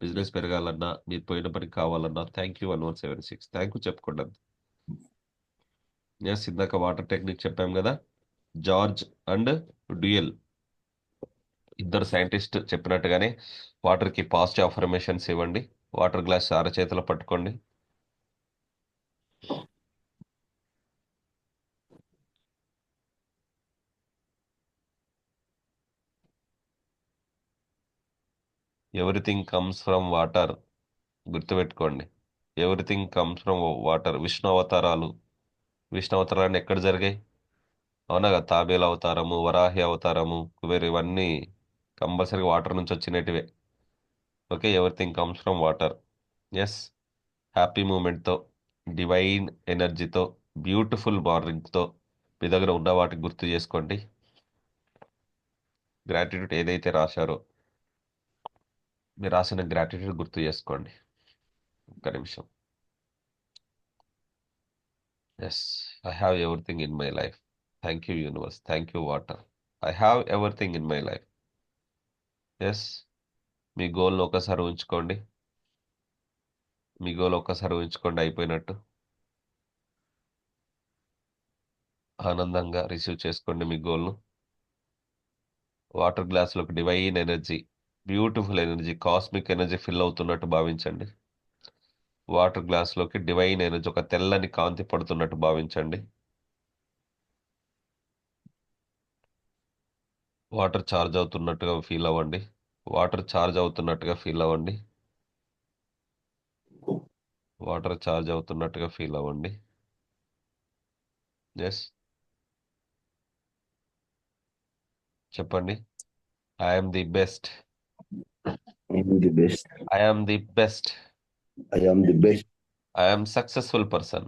[SPEAKER 1] బిజినెస్ పెరగాలన్నా, మీరు పోయిన పనికి కావాలన్నా థ్యాంక్ యూ 1176 థ్యాంక్ యూ చెప్పుకోండి. ఎస్. ఇందాక వాటర్ టెక్నిక్ చెప్పాం కదా. జార్జ్ అండ్ డ్యూయల్ ఇద్దరు సైంటిస్ట్ చెప్పినట్టుగానే వాటర్కి పాజిటివ్ అఫర్మేషన్స్ ఇవ్వండి. వాటర్ గ్లాస్ అరచేతిలో పట్టుకోండి. Everything comes from water. గుర్తుపెట్టుకోండి, everything comes from water. Vishnu అవతారాన్ని ఎక్కడ జరిగాయి? అవునా కదా. తాబేలు అవతారము, వరాహి అవతారము, కుబేరు, ఇవన్నీ కంపల్సరీ వాటర్ నుంచి వచ్చినటివే. Okay. Everything comes from water. Yes. Happy మూమెంట్తో, డివైన్ ఎనర్జీతో, బ్యూటిఫుల్ మార్నింగ్తో మీ దగ్గర ఉన్న వాటికి గుర్తు చేసుకోండి. గ్రాటిట్యూడ్ ఏదైతే రాశారో మీరు రాసిన గ్రాటిట్యూడ్ గుర్తు చేసుకోండి. ఒక్క నిమిషం. Yes. I have everything in my life. Thank you universe, thank you water. I have everything in my life. Yes. మీ గోల్ని ఒకసారి ఉంచుకోండి. మీ గోల్ ఒక్కసారి ఊహించుకోండి అయిపోయినట్టు. ఆనందంగా రిసీవ్ చేసుకోండి మీ గోల్ను. వాటర్ గ్లాస్లోకి divine energy, beautiful energy, cosmic energy fill అవుతున్నట్టు భావించండి. వాటర్ గ్లాస్లోకి డివైన్ ఎనర్జీ, ఒక తెల్లని కాంతి పడుతున్నట్టు భావించండి. వాటర్ ఛార్జ్ అవుతున్నట్టుగా ఫీల్ అవ్వండి. వాటర్ ఛార్జ్ అవుతున్నట్టుగా ఫీల్ అవ్వండి. వాటర్ ఛార్జ్ అవుతున్నట్టుగా ఫీల్ అవ్వండి. ఎస్. చెప్పండి. I'm the best.
[SPEAKER 3] I am the best.
[SPEAKER 1] I'm the best.
[SPEAKER 3] I am the best.
[SPEAKER 1] I'm successful person.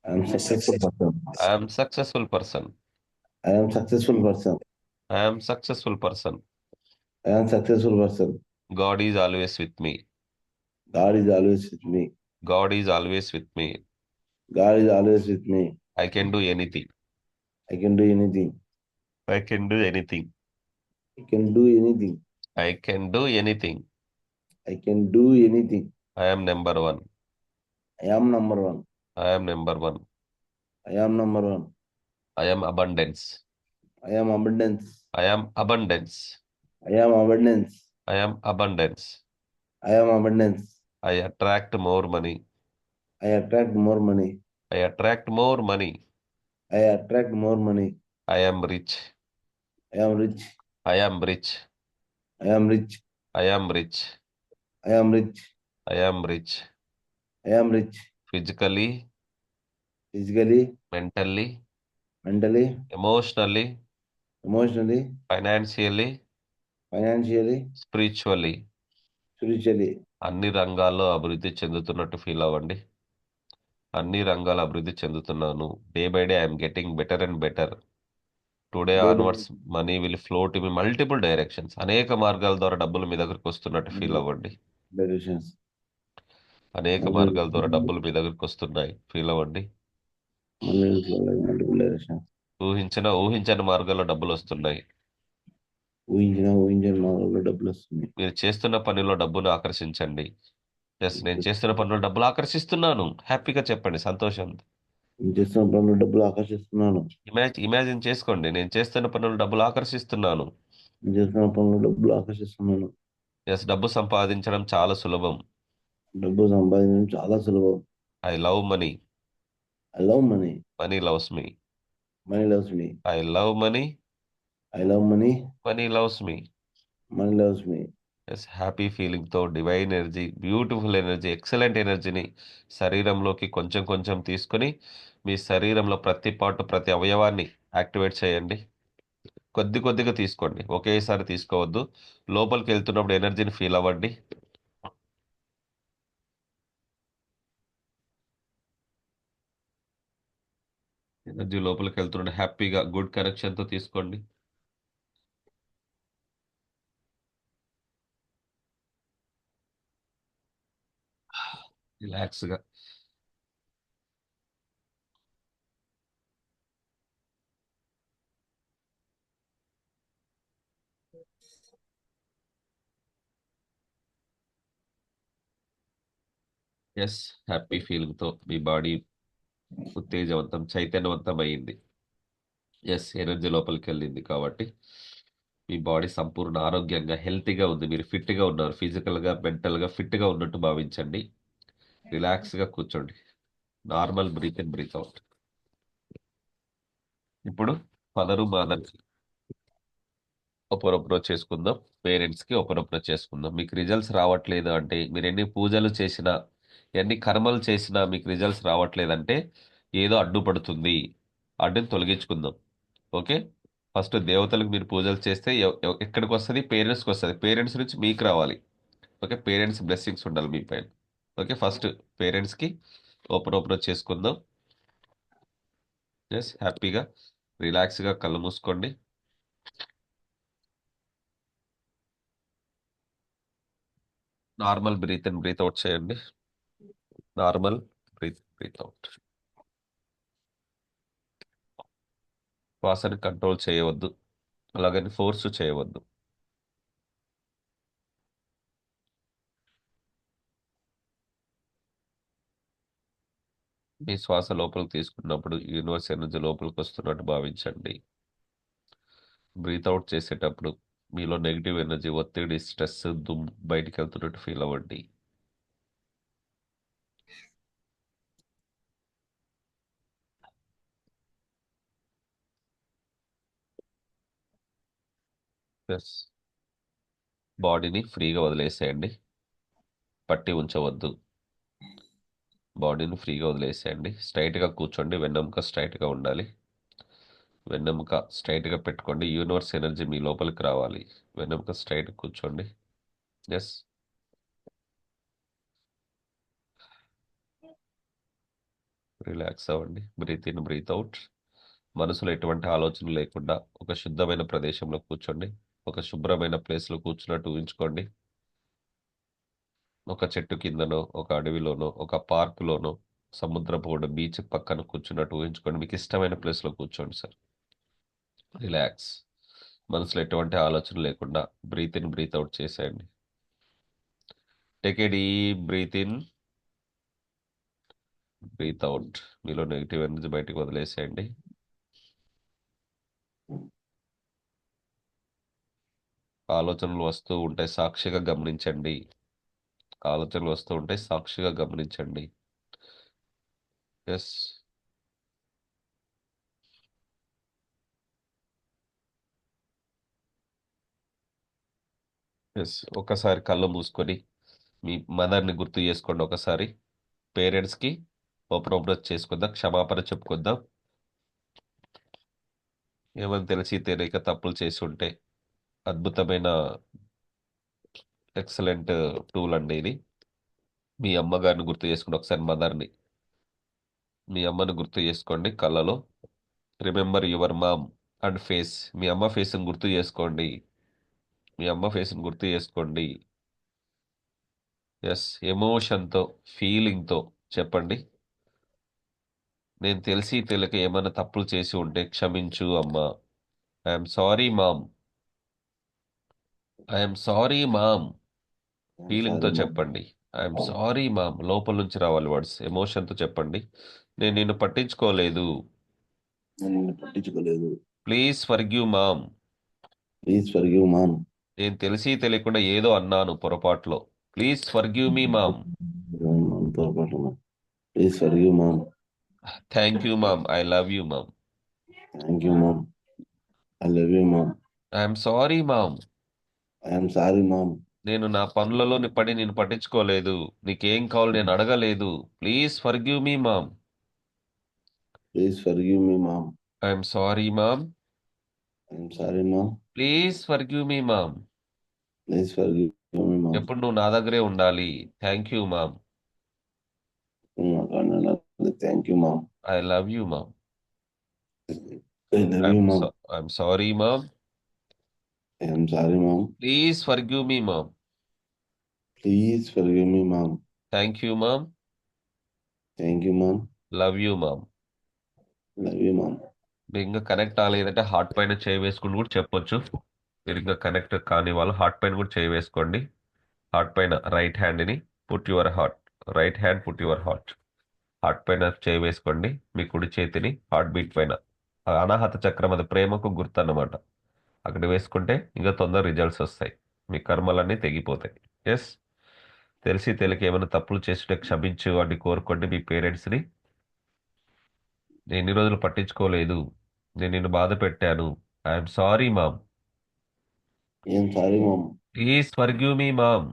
[SPEAKER 3] I am successful person.
[SPEAKER 1] I'm successful person.
[SPEAKER 3] I am successful person.
[SPEAKER 1] I'm successful person.
[SPEAKER 3] I am successful person.
[SPEAKER 1] God is always with me.
[SPEAKER 3] God is always with me.
[SPEAKER 1] God is always with me.
[SPEAKER 3] God is always with me.
[SPEAKER 1] I can do anything.
[SPEAKER 3] I can do anything.
[SPEAKER 1] I can do anything.
[SPEAKER 3] I can do anything.
[SPEAKER 1] I can do anything.
[SPEAKER 3] I can do anything.
[SPEAKER 1] I'm number one.
[SPEAKER 3] I am number one.
[SPEAKER 1] I'm number one.
[SPEAKER 3] I am number one.
[SPEAKER 1] I'm abundance.
[SPEAKER 3] I am abundance.
[SPEAKER 1] I'm abundance.
[SPEAKER 3] I am abundance.
[SPEAKER 1] I'm abundance.
[SPEAKER 3] I am abundance.
[SPEAKER 1] I attract more money.
[SPEAKER 3] I attract more money.
[SPEAKER 1] I attract more money.
[SPEAKER 3] I attract more money.
[SPEAKER 1] I am rich.
[SPEAKER 3] I am rich.
[SPEAKER 1] I am rich.
[SPEAKER 3] I am rich.
[SPEAKER 1] I am rich.
[SPEAKER 3] I am rich.
[SPEAKER 1] I am rich.
[SPEAKER 3] I am rich.
[SPEAKER 1] Physically,
[SPEAKER 3] Physically,
[SPEAKER 1] mentally,
[SPEAKER 3] mentally,
[SPEAKER 1] emotionally,
[SPEAKER 3] emotionally,
[SPEAKER 1] financially,
[SPEAKER 3] financially,
[SPEAKER 1] spiritually
[SPEAKER 3] spiritually.
[SPEAKER 1] అన్ని రంగాల్లో అభివృద్ధి చెందుతున్నట్టు feel అవ్వండి. అన్ని రంగాలు అభివృద్ధి చెందుతున్నాను. Day by day I'm getting better and better. Today
[SPEAKER 3] Day by
[SPEAKER 1] onwards money will flow to me multiple directions. అనేక మార్గాల ద్వారా డబ్బులు మీ దగ్గరకు వస్తున్నట్టు ఫీల్ అవ్వండి.
[SPEAKER 3] directions.
[SPEAKER 1] అనేక
[SPEAKER 3] Money
[SPEAKER 1] మార్గాల ద్వారా డబ్బులు మీ దగ్గరకు వస్తున్నాయి ఫీల్ అవ్వండి.
[SPEAKER 3] will flow like multiple directions.
[SPEAKER 1] ఊహించని మార్గాల్లో డబ్బులు వస్తున్నాయి.
[SPEAKER 3] ఊహించిన మార్గంలో డబ్బులు వస్తుంది.
[SPEAKER 1] మీరు చేస్తున్న పనిలో డబ్బును ఆకర్షించండి. ఎస్, నేను చేస్తున్న పనిలో డబ్బులు ఆకర్షిస్తున్నాను. హ్యాపీగా చెప్పండి, సంతోషం.
[SPEAKER 3] నేను చేస్తున్న పనులు డబ్బులు ఆకర్షిస్తున్నాను.
[SPEAKER 1] ఇమాజిన్ చేసుకోండి, నేను చేస్తున్న పనులు డబ్బులు ఆకర్షిస్తున్నాను.
[SPEAKER 3] నేను చేస్తున్న పనులు డబ్బులు ఆకర్షిస్తున్నాను.
[SPEAKER 1] ఎస్, డబ్బు సంపాదించడం చాలా సులభం.
[SPEAKER 3] డబ్బు సంపాదించడం చాలా సులభం.
[SPEAKER 1] I love money.
[SPEAKER 3] I love money.
[SPEAKER 1] Money loves me.
[SPEAKER 3] Money loves me.
[SPEAKER 1] I love money.
[SPEAKER 3] I love money.
[SPEAKER 1] Money loves me.
[SPEAKER 3] Money loves me.
[SPEAKER 1] Yes, happy ఫీలింగ్తో divine energy, beautiful energy, excellent ఎనర్జీని శరీరంలోకి కొంచెం కొంచెం తీసుకొని మీ శరీరంలో ప్రతి part, ప్రతి అవయవాన్ని activate చేయండి. కొద్ది కొద్దిగా తీసుకోండి, ఒకేసారి తీసుకోవద్దు. లోపలికి వెళ్తున్నప్పుడు ఎనర్జీని ఫీల్ అవ్వండి. ఎనర్జీ లోపలికి వెళ్తున్నప్పుడు హ్యాపీగా గుడ్ కనెక్షన్తో తీసుకోండి. రిలాక్స్గా. ఎస్, హ్యాపీ ఫీలింగ్తో మీ బాడీ ఉత్తేజవంతం, చైతన్యవంతం అయ్యింది. ఎస్, ఎనర్జీ లోపలికి వెళ్ళింది కాబట్టి మీ బాడీ సంపూర్ణ ఆరోగ్యంగా, హెల్తీగా ఉంది. మీరు ఫిట్గా ఉన్నారు. ఫిజికల్గా, మెంటల్గా ఫిట్గా ఉన్నట్టు భావించండి. రిలాక్స్గా కూర్చోండి. Normal breath in, breath out. ఇప్పుడు ఫాదరు మదర్కి ఒకరొకరు చేసుకుందాం. పేరెంట్స్కి ఒకరొకరు చేసుకుందాం. మీకు రిజల్ట్స్ రావట్లేదు అంటే, మీరు ఎన్ని పూజలు చేసినా, ఎన్ని కర్మలు చేసినా మీకు రిజల్ట్స్ రావట్లేదంటే ఏదో అడ్డుపడుతుంది. అడ్డుని తొలగించుకుందాం. ఓకే, ఫస్ట్ దేవతలకు మీరు పూజలు చేస్తే ఎక్కడికి వస్తుంది? పేరెంట్స్కి వస్తుంది. పేరెంట్స్ నుంచి మీకు రావాలి. ఓకే, పేరెంట్స్ బ్లెస్సింగ్స్ ఉండాలి మీ పైన. ఓకే, ఫస్ట్ పేరెంట్స్కి ఓపెన్ చేసుకుందాం. ఎస్, హ్యాపీగా రిలాక్స్గా కళ్ళు మూసుకోండి. Normal breath in, breath out చేయండి. Normal breath, breathe out. శ్వాసని కంట్రోల్ చేయవద్దు, అలాగని ఫోర్స్ చేయవద్దు. మీ శ్వాస లోపలికి తీసుకున్నప్పుడు యూనివర్స్ ఎనర్జీ లోపలికి వస్తున్నట్టు భావించండి. బ్రీత్ అవుట్ చేసేటప్పుడు మీలో నెగిటివ్ ఎనర్జీ, ఒత్తిడి, స్ట్రెస్, దుమ్ బయటికి వెళ్తున్నట్టు ఫీల్ అవ్వండి. ఎస్, బాడీని ఫ్రీగా వదిలేసేయండి. పట్టి ఉంచవద్దు. బాడీని ఫ్రీగా వదిలేసేయండి. స్ట్రైట్గా కూర్చోండి. వెన్నెముక స్ట్రైట్గా ఉండాలి. వెన్నెముక స్ట్రైట్గా పెట్టుకోండి. యూనివర్స్ ఎనర్జీ మీ లోపలికి రావాలి. వెన్నెముక స్ట్రైట్ కూర్చోండి. ఎస్, రిలాక్స్ అవ్వండి. Breath in, breath out. మనసులో ఎటువంటి ఆలోచన లేకుండా ఒక శుద్ధమైన ప్రదేశంలో కూర్చోండి. ఒక శుభ్రమైన ప్లేస్లో కూర్చున్నట్టు ఊహించుకోండి. ఒక చెట్టు కిందనో, ఒక అడవిలోనో, ఒక పార్కులోనో, సముద్రపు ఒడ్డు, బీచ్ పక్కన కూర్చున్నట్టు ఊహించుకోండి. మీకు ఇష్టమైన ప్లేస్లో కూర్చోండి సార్. రిలాక్స్. మనసులో ఎటువంటి ఆలోచన లేకుండా బ్రీత్ ఇన్, బ్రీత్ అవుట్ చేసేయండి. Take a deep breath in, breath out. మీలో నెగిటివ్ ఎనర్జీ బయటకు వదిలేసేయండి. ఆలోచనలు వస్తూ ఉంటే సాక్షిగా గమనించండి. ఆలోచనలు వస్తూ ఉంటే సాక్షిగా గమనించండి. ఎస్, ఎస్, ఒకసారి కళ్ళు మూసుకొని మీ మదర్ని గుర్తు చేసుకోండి. ఒకసారి పేరెంట్స్కి ఓపెన్ చేసుకుందాం, క్షమాపణ చెప్పుకుందాం. ఏమని తెలిసి తెలియక తప్పులు చేసి ఉంటే అద్భుతమైన ఎక్సలెంట్ టూల్ అండి ఇది. మీ అమ్మగారిని గుర్తు చేసుకోండి ఒకసారి, మదర్ని, మీ అమ్మని గుర్తు చేసుకోండి కళ్ళలో. Remember your mom and face. మీ అమ్మ ఫేస్ని గుర్తు చేసుకోండి. మీ అమ్మ ఫేస్ని గుర్తు చేసుకోండి. ఎస్, ఎమోషన్తో, ఫీలింగ్తో చెప్పండి. నేను తెలిసి తెలియక ఏమైనా తప్పులు చేసి ఉంటే క్షమించు అమ్మా. I'm sorry mom. I'm sorry ma'am.
[SPEAKER 3] I'm
[SPEAKER 1] ఫీలింగ్తో
[SPEAKER 3] sorry, mom.
[SPEAKER 1] చెప్పండి. I'm sorry ma'am. లోపల నుంచి రావాలి వర్డ్స్. ఎమోషన్తో చెప్పండి. నేను నిన్ను పట్టించుకోలేదు.
[SPEAKER 3] నేను నిన్ను పట్టించుకోలేదు.
[SPEAKER 1] Please forgive mom.
[SPEAKER 3] Please forgive mom.
[SPEAKER 1] నేను తెలిసి తెలియకుండా ఏదో అన్నాను పొరపాట్లో. Please forgive me mom.
[SPEAKER 3] పొరపాటు. Please forgive mom.
[SPEAKER 1] Thank you mom. I love you mom.
[SPEAKER 3] Thank you mom. I love you mom.
[SPEAKER 1] I'm sorry mom.
[SPEAKER 3] I'm sorry mom.
[SPEAKER 1] నేను నా పనులలో పడి నేను పట్టించుకోలేదు. నీకేం కావాలి నేను అడగలేదు. Please forgive me mom.
[SPEAKER 3] Please forgive me mom.
[SPEAKER 1] I'm sorry mom.
[SPEAKER 3] I'm sorry mom.
[SPEAKER 1] Please forgive me mom.
[SPEAKER 3] Please forgive me mom.
[SPEAKER 1] ఎప్పుడు నువ్వు నా దగ్గరే ఉండాలి. Thank you mom.
[SPEAKER 3] Thank you mom.
[SPEAKER 1] I love you mom.
[SPEAKER 3] I love you mom.
[SPEAKER 1] I'm sorry mom.
[SPEAKER 3] I'm sorry mom.
[SPEAKER 1] Please forgive me mom.
[SPEAKER 3] Please forgive me mom.
[SPEAKER 1] Thank you mom.
[SPEAKER 3] Thank you mom.
[SPEAKER 1] Love you mom.
[SPEAKER 3] Love you ma'am.
[SPEAKER 1] మీరు ఇంకా connect అవ్వలేదంటే heart పైన చేయి వేసుకుని కూడా చెప్పొచ్చు. మీరు ఇంకా connect కాని వాళ్ళు హార్ట్ పైన కూడా చేయి వేసుకోండి. హార్ట్ పైన రైట్ హ్యాండ్ని put your heart. Right hand put your heart. Heart పైన చేయి వేసుకోండి. మీ కుడి చేతిని హార్ట్ బీట్ పైన. ఆ అనాహత చక్రం అది ప్రేమకు గుర్తు అన్నమాట. అక్కడ వేసుకుంటే ఇంకా తొందర రిజల్ట్స్ వస్తాయి. మీ కర్మలన్నీ తెగిపోతాయి. ఎస్, తెలిసి తెలియక ఏమైనా తప్పులు చేస్తుంటే క్షమించు అని కోరుకోండి మీ పేరెంట్స్ని. నేను ఎన్ని రోజులు పట్టించుకోలేదు. నేను నిన్ను బాధ పెట్టాను. I'm sorry mom.
[SPEAKER 3] I'm sorry mom.
[SPEAKER 1] Please forgive me mom.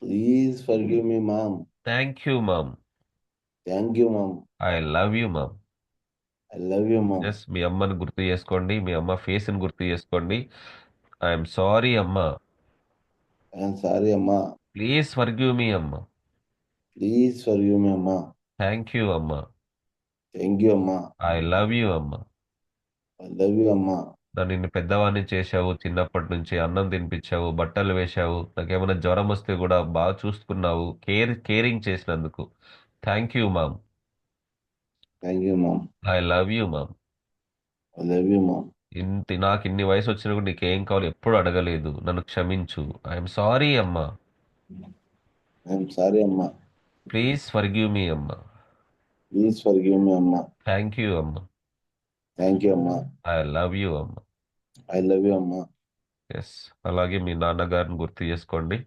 [SPEAKER 3] Please forgive me mom.
[SPEAKER 1] Thank you mom.
[SPEAKER 3] Thank you mom.
[SPEAKER 1] I love you mom.
[SPEAKER 3] I love you mom.
[SPEAKER 1] Yes, మీ అమ్మని గుర్తు చేసుకోండి. మీ అమ్మ ఫేస్ని గుర్తు చేసుకోండి. ఐఎమ్ సారీ అమ్మా.
[SPEAKER 3] ఐఎమ్ సారీ అమ్మా.
[SPEAKER 1] ప్లీజ్ ఫర్గివ్ మీ అమ్మ.
[SPEAKER 3] ప్లీజ్ ఫర్గివ్ మీ అమ్మా.
[SPEAKER 1] థ్యాంక్ యూ అమ్మా.
[SPEAKER 3] థ్యాంక్ యూ అమ్మా.
[SPEAKER 1] ఐ లవ్ యూ అమ్మా.
[SPEAKER 3] ఐ లవ్ యూ అమ్మా.
[SPEAKER 1] నన్ను నిన్ను పెద్దవాడిని చేశావు. చిన్నప్పటి నుంచి అన్నం తినిపించావు, బట్టలు వేశావు, నాకేమైనా జ్వరం వస్తే కూడా బాగా చూసుకున్నావు. కేరింగ్ చేసినందుకు thank you mom.
[SPEAKER 3] Thank you mom.
[SPEAKER 1] I love you mom.
[SPEAKER 3] I love you mom.
[SPEAKER 1] నాకు ఇన్ని వయసు వచ్చినా కూడా నీకేం కావాలి ఎప్పుడు అడగలేదు. నన్ను క్షమించు. ఐఎమ్ సారీ అమ్మా.
[SPEAKER 3] ఐఎమ్ సారీ అమ్మా.
[SPEAKER 1] ప్లీజ్ ఫర్గివ్ మీ అమ్మా.
[SPEAKER 3] ప్లీజ్ ఫర్గివ్ మీ అమ్మా.
[SPEAKER 1] థ్యాంక్ యూ అమ్మా.
[SPEAKER 3] థ్యాంక్ యూ అమ్మా.
[SPEAKER 1] ఐ లవ్ యూ అమ్మా.
[SPEAKER 3] ఐ లవ్ యూ అమ్మా.
[SPEAKER 1] ఎస్, అలాగే మీ నాన్నగారిని గుర్తు చేసుకోండి.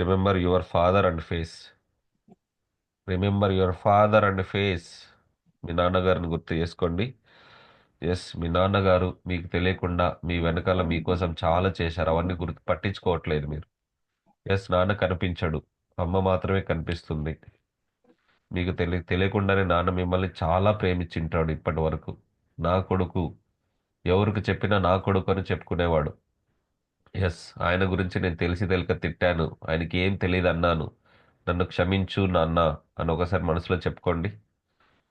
[SPEAKER 1] Remember your father and face. Remember your father and face. మీ నాన్నగారిని గుర్తు చేసుకోండి. ఎస్, మీ నాన్నగారు మీకు తెలియకుండా మీ వెనకాల మీకోసం చాలా చేశారు. అవన్నీ గుర్తు పట్టించుకోవట్లేదు మీరు. ఎస్, నాన్న కనిపించడు, అమ్మ మాత్రమే కనిపిస్తుంది. మీకు తెలియకుండానే నాన్న మిమ్మల్ని చాలా ప్రేమించింటాడు ఇప్పటి వరకు. నా కొడుకు, ఎవరికి చెప్పినా నా కొడుకు అని చెప్పుకునేవాడు. ఎస్, ఆయన గురించి నేను తెలిసి తెలియక తిట్టాను, ఆయనకి ఏం తెలియదు అన్నాను. నన్ను క్షమించు నాన్న అని ఒకసారి మనసులో చెప్పుకోండి.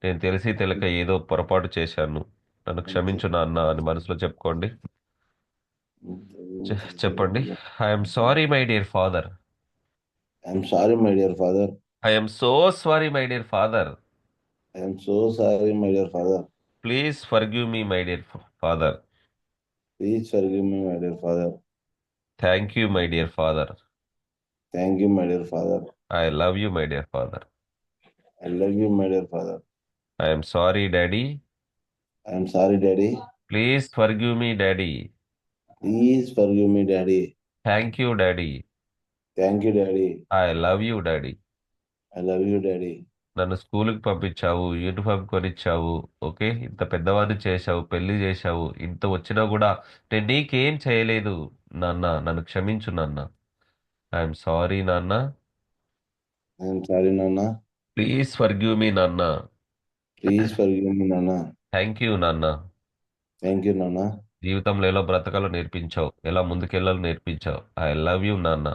[SPEAKER 1] నేను తెలిసి తెలియక ఏదో పొరపాటు చేశాను, నన్ను క్షమించు నాన్న అని మనసులో చెప్పుకోండి. చెప్పండి. I'm sorry my dear father.
[SPEAKER 3] I'm sorry my dear father.
[SPEAKER 1] I'm so sorry my dear father.
[SPEAKER 3] I'm so sorry my dear father.
[SPEAKER 1] Please forgive me my dear father.
[SPEAKER 3] Please forgive me my dear father.
[SPEAKER 1] Thank you my dear father.
[SPEAKER 3] Thank you my dear father.
[SPEAKER 1] I love you my dear father.
[SPEAKER 3] I love you my dear father.
[SPEAKER 1] I'm sorry daddy.
[SPEAKER 3] I'm sorry daddy.
[SPEAKER 1] Please forgive me daddy.
[SPEAKER 3] Please forgive me daddy.
[SPEAKER 1] Thank you daddy.
[SPEAKER 3] Thank you daddy.
[SPEAKER 1] I love you daddy.
[SPEAKER 3] I love you daddy.
[SPEAKER 1] నన్ను స్కూల్కి పంపించావు, uniform కొనిచ్చావు. Okay, ఇంత పెద్దవాడిని చేశావు, పెళ్లి చేశావు. ఇంత వచ్చినా కూడా నేను నీకేం చేయలేదు. నాన్న, నన్ను క్షమించు నాన్న. ఐఎమ్ సారీ నాన్న.
[SPEAKER 3] ఐఎమ్ సారీ నాన్న.
[SPEAKER 1] ప్లీజ్ ఫర్గివ్ మీ నాన్న.
[SPEAKER 3] ప్లీజ్ ఫర్గివ్ మీ నాన్న.
[SPEAKER 1] థ్యాంక్ యూ నాన్న.
[SPEAKER 3] థ్యాంక్ యూ నాన్న.
[SPEAKER 1] జీవితంలో ఎలా బ్రతకాలో నేర్పించావు, ఎలా ముందుకెళ్ళాలో నేర్పించావు. ఐ లవ్ యూ నాన్న.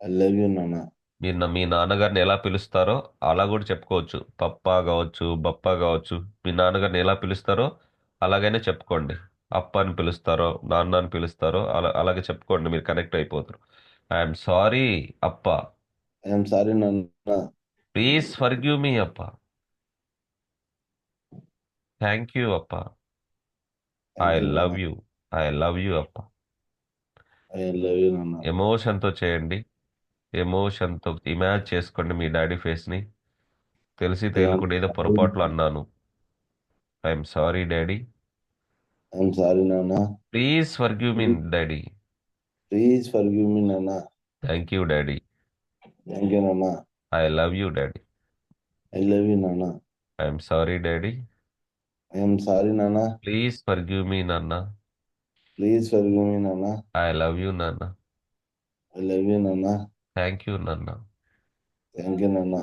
[SPEAKER 3] ఐ లవ్ యూ నాన్న.
[SPEAKER 1] మీరు మీ నాన్నగారిని ఎలా పిలుస్తారో అలా కూడా చెప్పుకోవచ్చు. పప్పా కావచ్చు, బప్పా కావచ్చు. మీ నాన్నగారిని ఎలా పిలుస్తారో అలాగైనా చెప్పుకోండి. అప్ప అని పిలుస్తారో, నాన్న అని పిలుస్తారో అలాగే చెప్పుకోండి. మీరు కనెక్ట్ అయిపోతారు. ఐఎమ్ సారీ అప్ప.
[SPEAKER 3] ఐఎమ్ సారీ నాన్న.
[SPEAKER 1] ప్లీజ్ ఫర్గివ్ మీ అప్ప. థ్యాంక్ యూ అప్ప. ఐ
[SPEAKER 3] థ్యాంక్ యూ
[SPEAKER 1] లవ్
[SPEAKER 3] నాన్న.
[SPEAKER 1] యూ. ఐ లవ్ యూ అప్ప.
[SPEAKER 3] ఐ లవ్ యూ నాన్న.
[SPEAKER 1] ఎమోషన్తో చేయండి. ఎమోషన్తో ఇమాజ్ చేసుకోండి మీ డాడీ ఫేస్ని. తెలిసి తెలియకుండా ఏదో పొరపాట్లు అన్నాను. I'm sorry daddy.
[SPEAKER 3] I'm sorry నాన్న.
[SPEAKER 1] Please forgive me daddy.
[SPEAKER 3] Please forgive me నాన్న.
[SPEAKER 1] Thank you daddy.
[SPEAKER 3] Thank you నాన్న.
[SPEAKER 1] I love you daddy.
[SPEAKER 3] I love you నాన్న.
[SPEAKER 1] I'm sorry daddy.
[SPEAKER 3] I'm sorry నాన్న.
[SPEAKER 1] ప్లీజ్ ఫర్గివ్ మీ నాన్న.
[SPEAKER 3] Please forgive me నాన్న.
[SPEAKER 1] I love you నాన్న.
[SPEAKER 3] I love you నాన్న.
[SPEAKER 1] Thank you నాన్న.
[SPEAKER 3] Thank you నాన్న.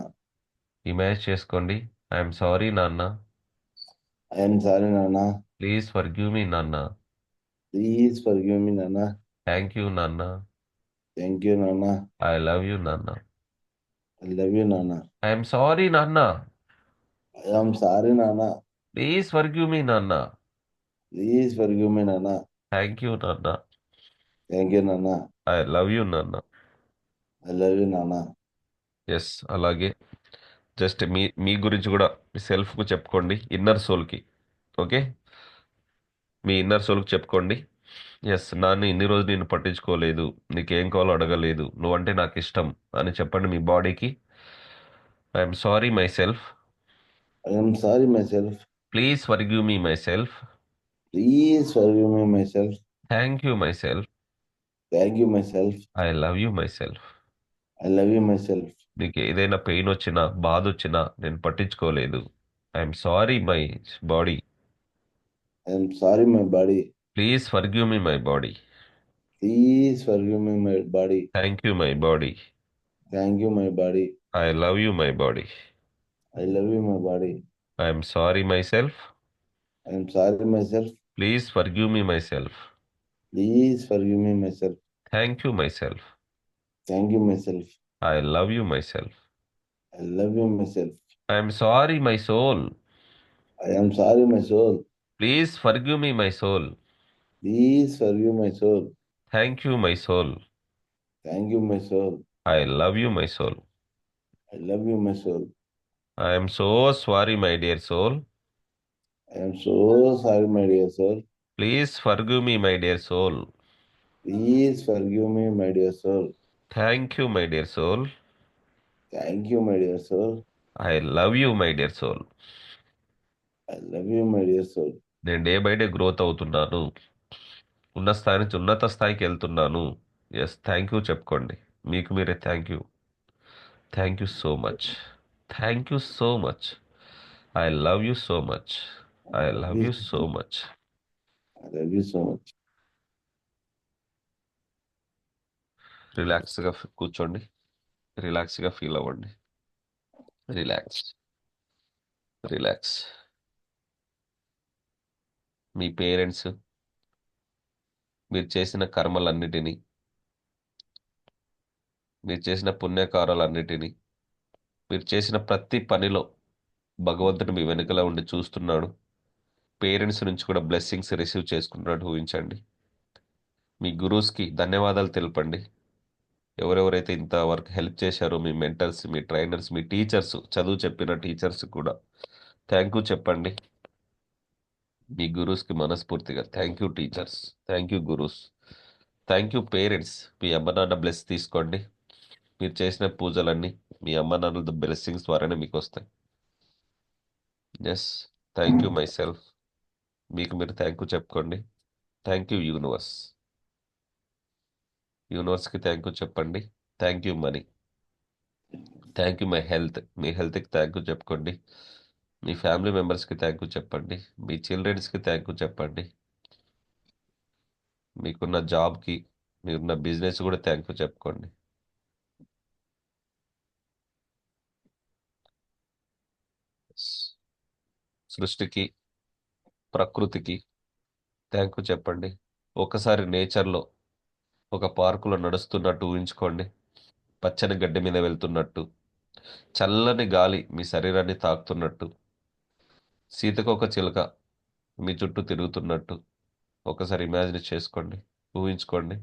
[SPEAKER 1] Image చేసుకోండి. ఐఎమ్ సారీ నాన్న.
[SPEAKER 3] ఐఎమ్ సారీ నాన్న.
[SPEAKER 1] ప్లీజ్ ఫర్గివ్ మీ నాన్న.
[SPEAKER 3] ప్లీజ్ ఫర్గివ్ మీ నాన్న.
[SPEAKER 1] థ్యాంక్ యూ నాన్న.
[SPEAKER 3] థ్యాంక్ యూ నాన్న.
[SPEAKER 1] ఐ లవ్ యూ నాన్న.
[SPEAKER 3] ఐ లవ్ యూ నాన్న.
[SPEAKER 1] ఐఎమ్ సారీ నాన్న.
[SPEAKER 3] ఐఎమ్ సారీ నాన్న.
[SPEAKER 1] ప్లీజ్ ఫర్గివ్ మీ నాన్న.
[SPEAKER 3] ప్లీజ్ ఫర్గివ్ మీ నాన్న.
[SPEAKER 1] థ్యాంక్ యూ నాన్న.
[SPEAKER 3] థ్యాంక్ యూ నాన్న.
[SPEAKER 1] ఐ లవ్ యూ నాన్న.
[SPEAKER 3] ఐ లవ్ యూ నాన్న.
[SPEAKER 1] ఎస్, అలాగే జస్ట్ మీ మీ గురించి కూడా మీ సెల్ఫ్కు చెప్పుకోండి. ఇన్నర్ సోల్కి. ఓకే, మీ ఇన్నర్ సోల్కి చెప్పుకోండి. ఎస్, నాన్న ఇన్ని రోజులు నేను పట్టించుకోలేదు, నీకేం కావాలో అడగలేదు, నువ్వంటే నాకు ఇష్టం అని చెప్పండి మీ బాడీకి. I'm sorry my self.
[SPEAKER 3] I'm sorry my self.
[SPEAKER 1] Please forgive me my self.
[SPEAKER 3] Please forgive me my self.
[SPEAKER 1] Thank you my self.
[SPEAKER 3] Thank you my self.
[SPEAKER 1] I love you my self.
[SPEAKER 3] I love you my self.
[SPEAKER 1] నీకు ఏదైనా pain వచ్చినా, బాధ వచ్చినా నేను పట్టించుకోలేదు. I'm sorry my body.
[SPEAKER 3] I'm sorry my body.
[SPEAKER 1] Please forgive me my body.
[SPEAKER 3] Please forgive me my body.
[SPEAKER 1] Thank you my body.
[SPEAKER 3] Thank you my body.
[SPEAKER 1] I love you my body.
[SPEAKER 3] I love you my body.
[SPEAKER 1] I'm sorry my self.
[SPEAKER 3] I'm sorry my self.
[SPEAKER 1] Please forgive me my self.
[SPEAKER 3] Please forgive me my self.
[SPEAKER 1] Thank you my self.
[SPEAKER 3] Thank you my self.
[SPEAKER 1] I love you my self.
[SPEAKER 3] I love you my self.
[SPEAKER 1] I'm sorry my soul.
[SPEAKER 3] I'm sorry my soul.
[SPEAKER 1] Please forgive me my soul.
[SPEAKER 3] Please forgive my soul.
[SPEAKER 1] Thank you my soul.
[SPEAKER 3] Thank you my soul.
[SPEAKER 1] I love you my soul.
[SPEAKER 3] I love you my soul.
[SPEAKER 1] I'm so sorry my dear soul.
[SPEAKER 3] I'm so sorry my dear soul.
[SPEAKER 1] Please forgive me my dear soul.
[SPEAKER 3] Please forgive me my dear soul.
[SPEAKER 1] Thank you my dear soul.
[SPEAKER 3] Thank you my dear soul.
[SPEAKER 1] I love you my dear soul.
[SPEAKER 3] I love you my dear soul.
[SPEAKER 1] నేను day by day growth అవుతున్నాను. ఉన్న స్థాయి నుంచి ఉన్నత స్థాయికి వెళ్తున్నాను. Yes, thank you చెప్పుకోండి. మీకు మీరే thank you. Thank you so much. Thank you so much. I love you so much. I love you so much.
[SPEAKER 3] I love you so much.
[SPEAKER 1] రిలాక్స్గా కూర్చోండి. రిలాక్స్గా ఫీల్ అవ్వండి. రిలాక్స్. రిలాక్స్. మీ parents మీరు చేసిన కర్మలన్నిటినీ, మీరు చేసిన పుణ్యకారాలన్నిటినీ, మీరు చేసిన ప్రతి పనిలో భగవంతుడు మీ వెనుకలా ఉండి చూస్తున్నాడు. పేరెంట్స్ నుంచి కూడా బ్లెస్సింగ్స్ రిసీవ్ చేసుకుంటున్నట్టు ఊహించండి. మీ గురూస్కి ధన్యవాదాలు తెలపండి. ఎవరెవరైతే ఇంతవరకు హెల్ప్ చేశారో, మీ మెంటర్స్, మీ ట్రైనర్స్, మీ టీచర్స్, చదువు చెప్పిన టీచర్స్ కూడా థ్యాంక్ యూ చెప్పండి. మీ గురూస్కి మనస్ఫూర్తిగా thank you teachers, thank you gurus, thank you parents. మీ అమ్మ నాన్న బ్లెస్ తీసుకోండి. మీరు చేసిన పూజలన్నీ మీ అమ్మ నాన్నల బ్లెస్సింగ్స్ ద్వారానే మీకు వస్తాయి. Yes, thank you my self. మీకు మీరు థ్యాంక్ యూ చెప్పుకోండి. Thank you universe. యూనివర్స్కి థ్యాంక్ యూ చెప్పండి. Thank you money. Thank you my health. మీ హెల్త్కి థ్యాంక్ యూ చెప్పుకోండి. మీ ఫ్యామిలీ మెంబర్స్కి థ్యాంక్ యూ చెప్పండి. మీ చిల్డ్రన్స్కి థ్యాంక్ యూ చెప్పండి. మీకున్న జాబ్కి, మీకున్న బిజినెస్ కూడా థ్యాంక్ యూ చెప్పుకోండి. సృష్టికి, ప్రకృతికి థ్యాంక్ యూ చెప్పండి. ఒకసారి నేచర్లో ఒక పార్కులో నడుస్తున్నట్టు ఊహించుకోండి. పచ్చని గడ్డి మీద వెళ్తున్నట్టు, చల్లని గాలి మీ శరీరాన్ని తాకుతున్నట్టు, సీతకొక చిలుక మీ చుట్టూ తిరుగుతున్నట్టు ఒకసారి ఇమాజిన్ చేసుకోండి, ఊహించుకోండి.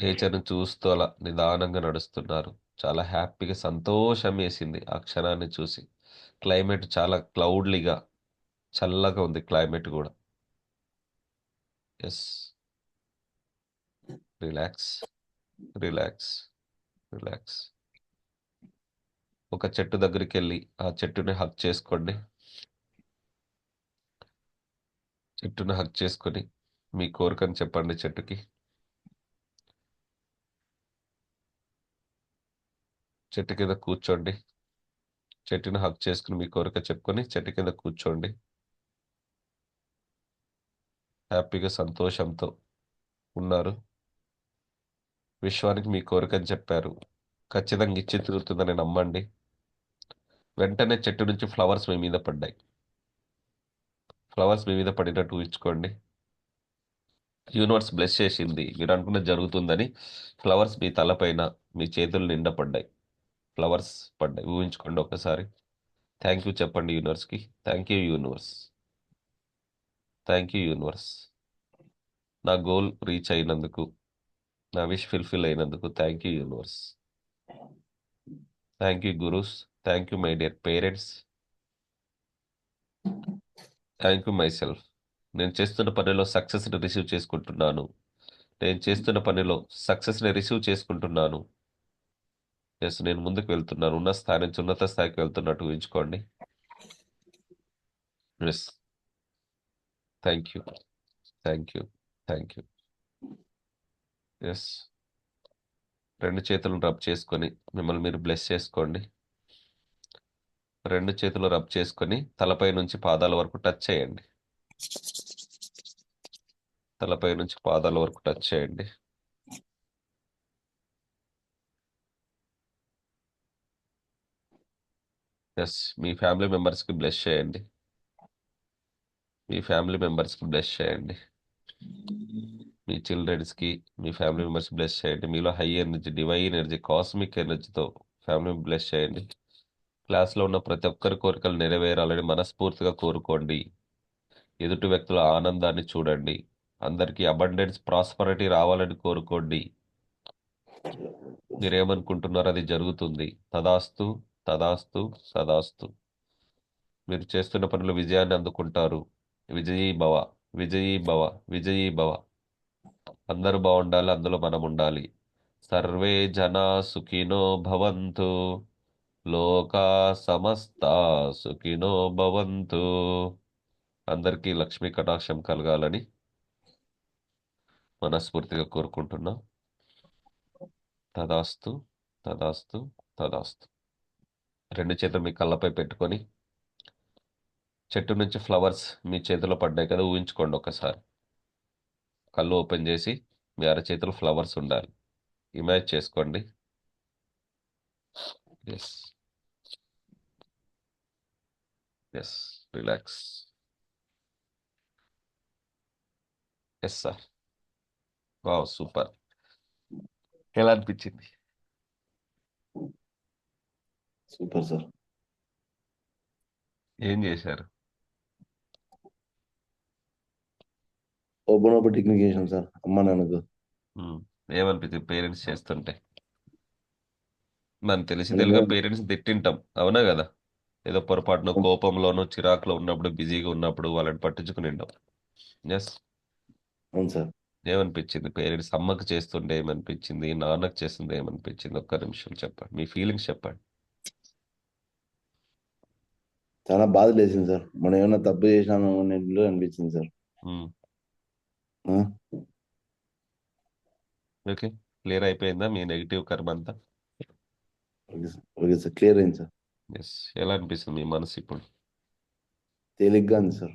[SPEAKER 1] నేచర్ని చూస్తూ అలా నిదానంగా నడుస్తున్నారు. చాలా హ్యాపీగా సంతోషం వేసింది ఆ క్షణాన్ని చూసి. క్లైమేట్ చాలా క్లౌడ్లీగా, చల్లగా ఉంది క్లైమేట్ కూడా. Yes, relax, relax, relax. ఒక చెట్టు దగ్గరికి వెళ్ళి ఆ చెట్టుని హక్ చేసుకోండి. చెట్టుని హక్ చేసుకొని మీ కోరికని చెప్పండి చెట్టుకి. చెట్టు కింద కూర్చోండి. చెట్టుని హక్ చేసుకుని మీ కోరిక చెప్పుకొని చెట్టు కింద కూర్చోండి. హ్యాపీగా సంతోషంతో ఉన్నారు. విశ్వానికి మీ కోరికని చెప్పారు. ఖచ్చితంగా ఇచ్చి తీరుతుందని నమ్మండి. వెంటనే చెట్టు నుంచి ఫ్లవర్స్ మీ మీద పడ్డాయి. ఫ్లవర్స్ మీ మీద పడినట్టు ఊహించుకోండి. యూనివర్స్ బ్లెస్ చేసింది, మీరు అనుకున్నది జరుగుతుందని. ఫ్లవర్స్ మీ తలపైన, మీ చేతులు నిండా పడ్డాయి. ఫ్లవర్స్ పడ్డాయి, ఊహించుకోండి ఒకసారి. థ్యాంక్ యూ చెప్పండి యూనివర్స్కి. Thank you universe, thank you universe. నా గోల్ రీచ్ అయినందుకు, నా విష్ ఫుల్ఫిల్ అయినందుకు thank you universe. Thank you gurus. Thank you my dear parents. Thank you my self. నేను చేస్తున్న పనిలో సక్సెస్ని రిసీవ్ చేసుకుంటున్నాను. నేను చేస్తున్న పనిలో సక్సెస్ని రిసీవ్ చేసుకుంటున్నాను. ఎస్, నేను ముందుకు వెళ్తున్నాను. ఉన్న స్థాయి నుంచి ఉన్నత స్థాయికి వెళ్తున్నట్టు ఊహించుకోండి. Yes, thank you, thank you, thank you. Yes, రెండు చేతులు రబ్ చేసుకొని మిమ్మల్ని మీరు బ్లెస్ చేసుకోండి. రెండు చేతులు రబ్ చేసుకొని తలపై నుంచి పాదాల వరకు టచ్ చేయండి. తలపై నుంచి పాదాల వరకు టచ్ చేయండి. ఎస్, మీ ఫ్యామిలీ మెంబర్స్కి బ్లెస్ చేయండి. మీ ఫ్యామిలీ మెంబర్స్కి బ్లెస్ చేయండి. మీ చిల్డ్రన్స్కి, మీ ఫ్యామిలీ మెంబర్స్ బ్లెస్ చేయండి. మీలో high energy, divine energy, cosmic ఎనర్జీతో ఫ్యామిలీ బ్లెస్ చేయండి. క్లాస్లో ఉన్న ప్రతి ఒక్కరి కోరికలు నెరవేరాలని మనస్ఫూర్తిగా కోరుకోండి. ఎదుటి వ్యక్తుల ఆనందాన్ని చూడండి. అందరికీ అబండెన్స్, ప్రాస్పరిటీ రావాలని కోరుకోండి. మీరేమనుకుంటున్నారో అది జరుగుతుంది. తదాస్తు, తదాస్తు, తదాస్తు. మీరు చేస్తున్న పనులు విజయాన్ని అందుకుంటారు. విజయీ భవ, విజయీ భవ, విజయీ భవ. అందరూ బాగుండాలి, అందులో మనం ఉండాలి. సర్వే జనా సుఖినో భవంతు, లోకా సమస్తా సుఖినో భవంతు. అందరికీ లక్ష్మీ కటాక్షం కలగాలని మనస్ఫూర్తిగా కోరుకుంటున్నాం. తదాస్తు, తదాస్తు, తదాస్తు. రెండు చేతులు మీ కళ్ళపై పెట్టుకొని చెట్టు నుంచి ఫ్లవర్స్ మీ చేతిలో పడ్డాయి కదా, ఊహించుకోండి ఒకసారి. కళ్ళు ఓపెన్ చేసి మీ అరచేతులు ఫ్లవర్స్ ఉండాలి. ఇమాజ్ చేసుకోండి. Yes, yes, relax. Yes sir. Wow, super. ఎలా అనిపించింది?
[SPEAKER 3] Super sir.
[SPEAKER 1] ఏం చేశారు?
[SPEAKER 3] ఓపెన్ ఓపెన్ టెక్నిక్ చేసాం సార్ అమ్మ నాన్నకు.
[SPEAKER 1] ఉమ్, ఏమనిపించింది పేరెంట్స్ చేస్తుంటే? మనకు తెలిసి
[SPEAKER 3] అంటే
[SPEAKER 1] తెలుగుగా
[SPEAKER 3] మేము
[SPEAKER 1] పేరెంట్స్ తిట్టింటాం, అవునా కదా? ఏదో పొరపాటున కోపంలోనూ చిరాకులో ఉన్నప్పుడు, బిజీగా ఉన్నప్పుడు వాళ్ళని పట్టించుకుని ఉంటాం. ఎస్.
[SPEAKER 3] అవును సార్.
[SPEAKER 1] ఏమనిపించింది పేరెంట్స్? అమ్మకి చేస్తుంటే ఏమనిపించింది, నాన్నకు చేస్తుంటే ఏమనిపించింది? ఒక్క నిమిషం చెప్పండి, మీ ఫీలింగ్స్ చెప్పండి.
[SPEAKER 3] చాలా బాధ లేసింది సార్. మనం ఏమైనా తప్పు చేసినామో అన్నట్లు అనిపించింది సార్.
[SPEAKER 1] ఉమ్,
[SPEAKER 3] ఆ?
[SPEAKER 1] ఓకే, క్లియర్ అయిపోయిందా మీ నెగిటివ్ కర్మ అంతా?
[SPEAKER 3] Okay sir. Okay sir. Clear అయింది సార్.
[SPEAKER 1] ఎస్. ఎలా అనిపిస్తుంది మీ మనసు ఇప్పుడు?
[SPEAKER 3] తేలిగ్గా ఉంది సార్.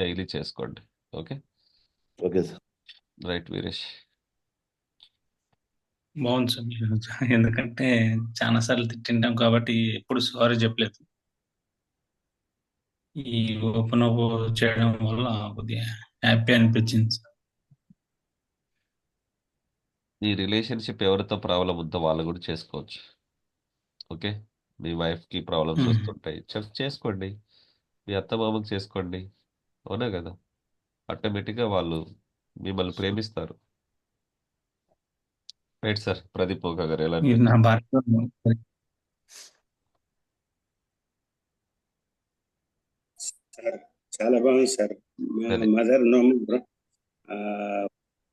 [SPEAKER 1] డైలీ చేసుకోండి. Okay.
[SPEAKER 3] Okay sir.
[SPEAKER 1] Right Veeresh.
[SPEAKER 4] బాగుంది సార్. ఎందుకంటే చాలా సార్లు తిట్టింటాం కాబట్టి ఎప్పుడు సారీ చెప్పలేదు. ఈ ఓపెన్ అప్ చేయడం వల్ల కొద్దిగా హ్యాపీ అనిపించింది సార్.
[SPEAKER 1] ఈ రిలేషన్షిప్ ఎవరితో ప్రాబ్లం ఉందో వాళ్ళు కూడా చేసుకోవచ్చు. ఓకే. మీ వైఫ్కి ప్రాబ్లమ్స్
[SPEAKER 4] ఉమ్.
[SPEAKER 1] వస్తుంటాయి, చేసుకోండి. మీ అత్త మామకు చేసుకోండి. అవునా కదా? ఆటోమేటిక్గా వాళ్ళు మిమ్మల్ని ప్రేమిస్తారు. Right sir. ప్రదీప్ ఓకా గారు ఎలా
[SPEAKER 4] ఇది నా
[SPEAKER 1] అనిపిస్తుంది?
[SPEAKER 4] భార్య
[SPEAKER 2] సార్ చాలా బాగుంది సార్. మా
[SPEAKER 1] సరే.
[SPEAKER 2] Mother no more.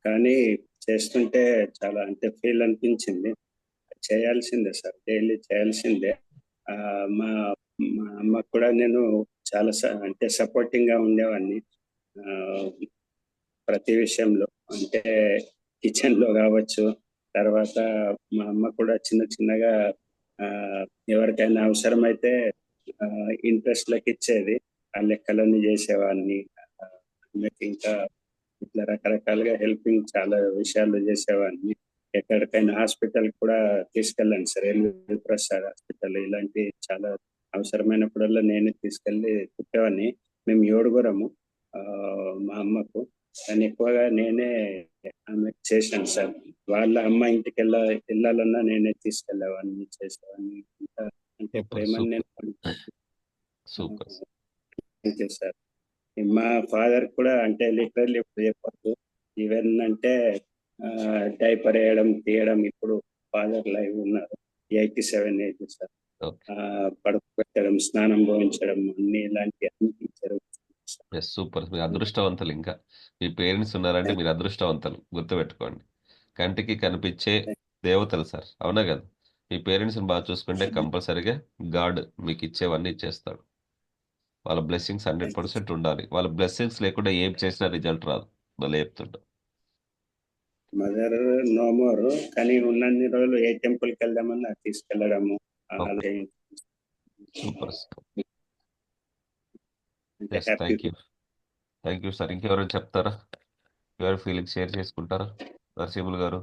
[SPEAKER 2] కానీ చేస్తుంటే చాలా అంటే ఫీల్ అనిపించింది. చేయాల్సిందే సార్, డైలీ చేయాల్సిందే. ఆ, మా మా అమ్మకు కూడా నేను చాలా అంటే సపోర్టింగ్ గా ఉండేవాడిని. ఆ, ప్రతి విషయంలో అంటే కిచెన్ లో కావచ్చు. తర్వాత మా అమ్మ కూడా చిన్న చిన్నగా ఆ, ఎవరికైనా అవసరమైతే ఇంట్రెస్ట్ లకి ఇచ్చేది. ఆ లెక్కలన్నీ చేసేవాడిని. ఆ, ఆమెకి ఇంకా ఇట్లా రకరకాలుగా హెల్పింగ్ చాలా విషయాలు చేసేవాడిని. ఎక్కడికైనా హాస్పిటల్ కూడా తీసుకెళ్ళండి సార్, ఎల్వి ప్రసాద్ హాస్పిటల్, ఇలాంటి చాలా అవసరమైనప్పుడల్లా నేనే తీసుకెళ్ళి తిప్పేవాడిని. మేము ఏడుగురము ఆ, మా అమ్మకు. కానీ ఎక్కువగా నేనే ఆమెకు చేశాను సార్. వాళ్ళ అమ్మ ఇంటికి వెళ్ళాలన్నా నేనే తీసుకెళ్ళేవాడిని, చేసేవాడిని. ఇంకా అంటే
[SPEAKER 1] సూపర్
[SPEAKER 2] ప్రేమని నేను
[SPEAKER 1] సూపర్.
[SPEAKER 2] Thank sir. మా ఫాదర్ కూడా అంటే లిటరల్లీ ఇప్పుడు చెప్పొద్దు. ఈవెన్ అంటే డైపర్ వేయడం తీయడం ఇప్పుడు ఫాదర్ లైవ్ ఉన్నారు. 87 ఏజ్ సార్.
[SPEAKER 1] ఓకే.
[SPEAKER 2] పడుకోబెట్టడం, స్నానం పోయించడం, అన్ని ఇలాంటి అన్ని జరుగుతుంది సార్.
[SPEAKER 1] ఎస్. సూపర్. మీరు అదృష్టవంతులు. ఇంకా మీ పేరెంట్స్ ఉన్నారంటే మీరు అదృష్టవంతులు, గుర్తుపెట్టుకోండి. కంటికి కనిపించే దేవతలు సార్. అవునా కదా? మీ పేరెంట్స్ని బాగా చూసుకుంటే కంపల్సరీగా గాడ్ మీకు ఇచ్చేవన్నీ ఇచ్చేస్తాడు. వాళ్ళ బ్లెస్సింగ్స్ 100% ఉండాలి. వాళ్ళ బ్లెస్సింగ్స్ లేకుండా ఏం చేసినా రిజల్ట్ రాదు. మళ్ళీ చెప్తుంటా.
[SPEAKER 2] మదర్ నో మోర్, కానీ ఉన్నన్ని రోజులు ఏ టెంపుల్ కి వెళ్దామన్నా తీసుకెళ్లడము.
[SPEAKER 1] ఓకే.
[SPEAKER 2] అలాగే
[SPEAKER 1] సూపర్.
[SPEAKER 2] అంటే
[SPEAKER 1] yes.
[SPEAKER 2] Happy.
[SPEAKER 1] Thank you sir. ఇంకెవరైనా చెప్తారా? ఎవరి ఫీలింగ్స్ షేర్ చేసుకుంటారా? నరసింహులు గారు,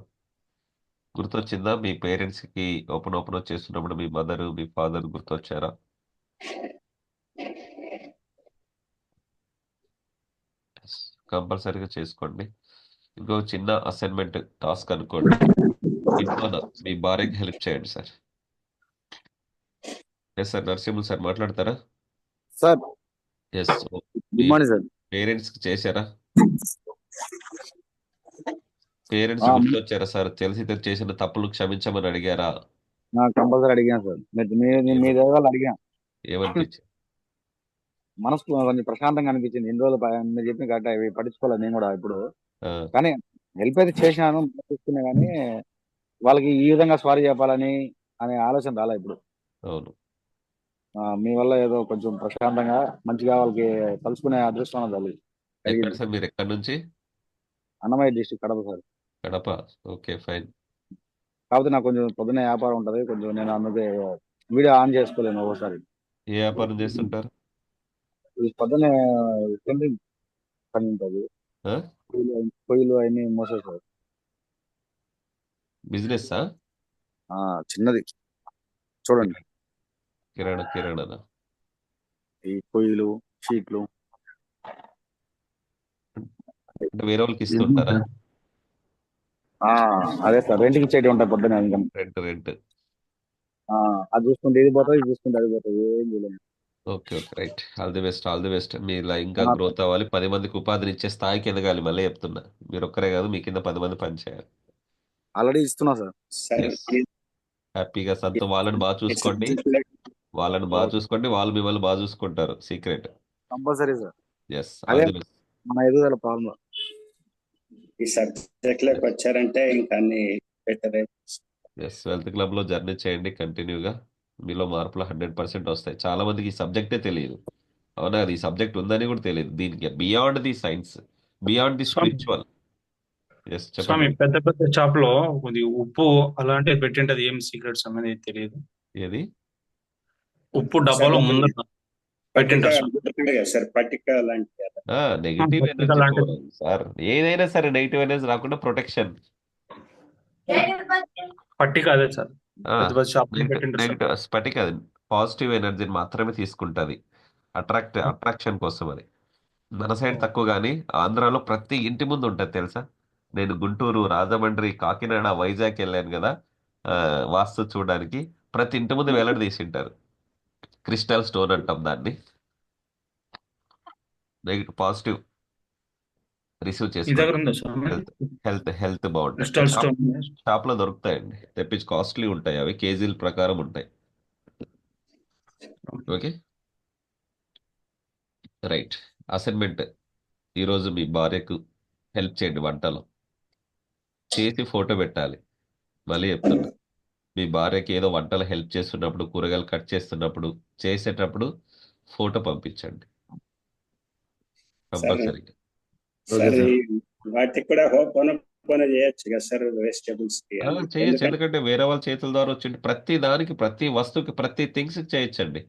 [SPEAKER 1] గుర్తొచ్చిందా మీ పేరెంట్స్కి ఓపెన్ చేస్తున్నప్పుడు మీ మదర్ మీ ఫాదర్ గుర్తొచ్చారా? కంపల్సరీగా చేసుకోండి. ఇంకో చిన్న అసైన్మెంట్ టాస్క్ అనుకోండి. ఇంట్లో మీ భార్యకి హెల్ప్ చేయండి sir. Yes sir. Narasimhulu sir మాట్లాడతారా?
[SPEAKER 5] Sir
[SPEAKER 1] yes. మీ
[SPEAKER 5] గుడ్ మార్నింగ్ సార్.
[SPEAKER 1] పేరెంట్స్కి చేశారా? పేరెంట్స్ గుర్తొచ్చారా సార్? తెలిసి చేసిన తప్పులు క్షమించమని అడిగారా?
[SPEAKER 5] కంపల్సరీ అడిగాను సార్. మీ
[SPEAKER 1] ఏమని
[SPEAKER 5] దగ్గర అడిగాను.
[SPEAKER 1] ఏమనిపించింది?
[SPEAKER 5] మనసు కొంచెం ప్రశాంతంగా అనిపించింది. ఎన్ని రోజులు మీరు చెప్పిన కరెక్ట్ అవి పట్టించుకోలేదు నేను కూడా ఇప్పుడు.
[SPEAKER 1] ఆ,
[SPEAKER 5] కానీ హెల్ప్ అయితే చేసినాను చూస్తున్నా, కానీ వాళ్ళకి ఈ విధంగా సారీ చెప్పాలని అనే ఆలోచన రాలే ఇప్పుడు.
[SPEAKER 1] అవును.
[SPEAKER 5] మీ వల్ల ఏదో కొంచెం ప్రశాంతంగా మంచిగా వాళ్ళకి కలుసుకునే అదృష్టం అన్నది
[SPEAKER 1] ఎక్కడ
[SPEAKER 5] కలిగింది.
[SPEAKER 1] సార్? మీరు ఎక్కడి నుంచి?
[SPEAKER 5] Annamayya district Kadapa sir.
[SPEAKER 1] Kadapa. Okay, fine.
[SPEAKER 5] కాకపోతే నాకు కొంచెం పొద్దున్నే వ్యాపారం ఉంటుంది, కొంచెం నేను అందుకే వీడియో ఆన్ చేసుకోలేను ఒక్కోసారి.
[SPEAKER 1] ఏ వ్యాపారం చేస్తుంటారు?
[SPEAKER 5] ఈ పొద్దున్నే పెయింటింగ్ పని ఉంటుంది.
[SPEAKER 1] ఆ?
[SPEAKER 5] పొయ్యిలు అవన్నీ మోసేసారు.
[SPEAKER 1] బిజినెస్సా?
[SPEAKER 5] చిన్నది చూడండి.
[SPEAKER 1] కిరాణా.
[SPEAKER 5] ఈ పొయ్యిలు, షీట్లు.
[SPEAKER 1] అంటే వేరే వాళ్ళకి ఇస్తుంటారా?
[SPEAKER 5] అదే సార్, రెంట్కి ఇచ్చేటి ఉంటాయి పొద్దున్న ఇన్కమ్.
[SPEAKER 1] రెంట్.
[SPEAKER 5] అది చూసుకుంటే ఇది పోతుంది, ఇది చూసుకుంటే అది పోతుంది, ఏం చేయలేదు.
[SPEAKER 1] Okay, right. All the best. మీ ఇలా ఇంకా గ్రోత్ అవ్వాలి, 10 మందికి ఉపాధిని ఇచ్చే స్థాయికి ఎదగాలి. మళ్ళీ చెప్తున్నా, మీరు ఒక్కరే కాదు, మీ కింద 10 మంది పనిచేయాలి.
[SPEAKER 5] ఆల్రెడీ ఇస్తున్నా సార్.
[SPEAKER 2] సార్
[SPEAKER 1] హ్యాపీగా వాళ్ళని బాగా చూసుకోండి. వాళ్ళు మిమ్మల్ని బాగా చూసుకుంటారు. సీక్రెట్.
[SPEAKER 5] Compulsory sir.
[SPEAKER 1] ఎస్.
[SPEAKER 5] అదే
[SPEAKER 1] ఆల్ ది బెస్ట్.
[SPEAKER 5] మన ఎదుగుదల ప్రాబ్లం.
[SPEAKER 2] ఈ సబ్జెక్ట్ లోకి వచ్చారంటే ఇంకా అన్ని బెటర్.
[SPEAKER 1] ఎస్. వెల్త్ క్లబ్ లో జర్నీ చేయండి కంటిన్యూగా. మీలో మార్పులు 100% వస్తాయి. చాలా మందికి ఈ సబ్జెక్టే తెలియదు. అవునా? అది ఈ సబ్జెక్ట్ ఉందని కూడా తెలియదు. దీనికి beyond the science, beyond the spiritual. Yes
[SPEAKER 4] Swami
[SPEAKER 1] చెప్పండి.
[SPEAKER 4] పెద్ద పెద్ద షాప్ లో కొద్ది ఉప్పు అలాంటివి పెట్టింటది, ఏం సీక్రెట్స్ అనేది తెలియదు.
[SPEAKER 1] ఏది
[SPEAKER 4] ఉప్పు
[SPEAKER 2] సార్
[SPEAKER 4] డబ్బాలో ముందర
[SPEAKER 2] పట్టిక
[SPEAKER 4] పెట్టింటారు స్వామి.
[SPEAKER 2] గుర్తుంది కదా సార్, పట్టిక లాంటి
[SPEAKER 1] నెగిటివ్
[SPEAKER 4] పత్రిక
[SPEAKER 1] ఎనర్జీ
[SPEAKER 4] లాంటిది
[SPEAKER 1] పోవాలి సార్. ఏదైనా సరే నెగిటివ్ ఎనర్జీ రాకుండా ప్రొటెక్షన్.
[SPEAKER 4] పట్టిక అదే సార్, పెద్ద పెద్ద షాప్ లో
[SPEAKER 1] నెగిటివ్
[SPEAKER 4] పెట్టింటారు సార్.
[SPEAKER 1] నెగిటివ్ స్పటిక్ అది పాజిటివ్ ఎనర్జీని మాత్రమే తీసుకుంటుంది. అట్రాక్షన్ కోసం అది. మన సైడ్ తక్కువ కానీ ఆంధ్రాలో ప్రతి ఇంటి ముందు ఉంటుంది తెలుసా. నేను గుంటూరు, రాజమండ్రి, కాకినాడ, వైజాగ్ వెళ్ళాను కదా, ఆ, వాస్తు చూడడానికి. ప్రతి ఇంటి ముందు వేలాడి తీసింటారు. క్రిస్టల్ స్టోన్ అంటాం దాన్ని. నెగిటివ్ పాజిటివ్ రిసీవ్
[SPEAKER 4] మీ దగ్గర
[SPEAKER 1] చేసుకోండి.
[SPEAKER 4] ఉందా స్వామి?
[SPEAKER 1] హెల్త్ హెల్త్ బాగుంటుంది.
[SPEAKER 4] Crystal stone.
[SPEAKER 1] షాప్ లో దొరుకుతాయండి, తెప్పించి కాస్ట్లీ ఉంటాయి అవి, కేజీల ప్రకారం ఉంటాయి. Okay right. అసైన్మెంట్, ఈరోజు మీ భార్యకు హెల్ప్ చేయండి వంటలో. చేసి ఫోటో పెట్టాలి. మళ్ళీ చెప్తున్నా, మీ భార్యకి ఏదో వంటలు హెల్ప్ చేస్తున్నప్పుడు, కూరగాయలు కట్ చేస్తున్నప్పుడు, చేసేటప్పుడు ఫోటో పంపించండి
[SPEAKER 2] సార్.
[SPEAKER 1] కంపల్సరీగా.
[SPEAKER 3] Okay
[SPEAKER 2] sir
[SPEAKER 3] sir.
[SPEAKER 2] వాటికి కూడా పోన చేయొచ్చు కదా సార్, వెజిటేబుల్స్ కి అది.
[SPEAKER 1] చేయొచ్చు,
[SPEAKER 2] ఎందుకంటే
[SPEAKER 1] ఎందుకంటే వేరే వాళ్ళ చేతుల ద్వారా వచ్చింది. ప్రతి దానికి, ప్రతి వస్తువుకి, ప్రతి థింగ్స్ చేయొచ్చండి.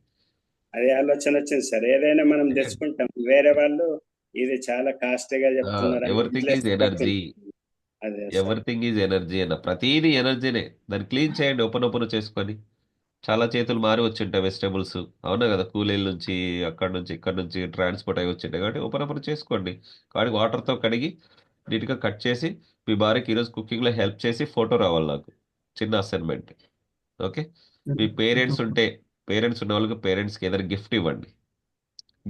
[SPEAKER 2] అది ఆలోచన వచ్చింది సార్. ఏదైనా మనం తెచ్చుకుంటాం, వేరే వాళ్ళు ఇది చాలా కాస్ట్లీగా చెప్తున్నారు అని
[SPEAKER 1] ఎవ్రీథింగ్ ఈజ్
[SPEAKER 2] వదిలేస్తే
[SPEAKER 1] ఎనర్జీ.
[SPEAKER 2] తప్పింది. అదే సార్.
[SPEAKER 1] ఎవ్రీథింగ్ ఈజ్ ఎనర్జీ అన్న, ప్రతిదీ ఎనర్జీనే. దాన్ని క్లీన్ చేయండి ఓపెన్ ఓపెన్ చేసుకొని. చాలా చేతులు మారి వచ్చింటాయి వెజిటేబుల్స్, అవునా కదా. కూలీల నుంచి, అక్కడ నుంచి, ఇక్కడ నుంచి ట్రాన్స్పోర్ట్ అయి వచ్చింటాయి. కాబట్టి ఓపెన్ ఓపెన్ చేసుకోండి. కానీ వాటర్తో కడిగి నీట్గా కట్ చేసి మీ భార్యకి ఈరోజు కుకింగ్లో హెల్ప్ చేసి ఫోటో రావాలి నాకు. చిన్న అసైన్మెంట్. ఓకే. మీ పేరెంట్స్ ఉంటే, పేరెంట్స్ ఉన్న వాళ్ళకి పేరెంట్స్కి ఏదైనా గిఫ్ట్ ఇవ్వండి.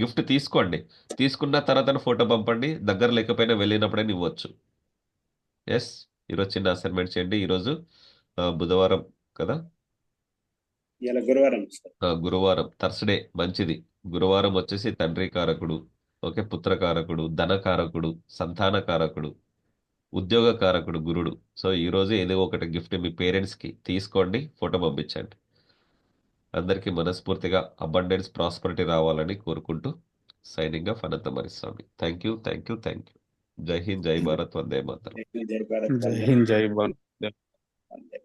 [SPEAKER 1] గిఫ్ట్ తీసుకోండి, తీసుకున్న తర్వాత ఫోటో పంపండి. దగ్గర లేకపోయినా వెళ్ళినప్పుడైనా ఇవ్వచ్చు. ఎస్. ఈరోజు చిన్న అసైన్మెంట్ చేయండి. ఈరోజు బుధవారం కదా,
[SPEAKER 2] ఇలా గురువారం సార్.
[SPEAKER 1] గురువారం, థర్స్డే మంచిది. గురువారం వచ్చేసి తండ్రి కారకుడు, ఓకే, పుత్రకారకుడు, ధనకారకుడు, సంతాన కారకుడు, ఉద్యోగ కారకుడు గురుడు. సో ఈ రోజు ఏదో ఒకటి గిఫ్ట్ మీ పేరెంట్స్కి తీసుకోండి, ఫోటో పంపించండి. అందరికీ మనస్ఫూర్తిగా అబండెన్స్, ప్రాస్పరిటీ రావాలని కోరుకుంటూ signing off Anantha Mariswamy. Thank you, thank you, thank you. జై హింద్, జై భారత్, వందే మాతరం.
[SPEAKER 2] జై భారత్,
[SPEAKER 4] జై హింద్, జై భారత్.
[SPEAKER 2] వందే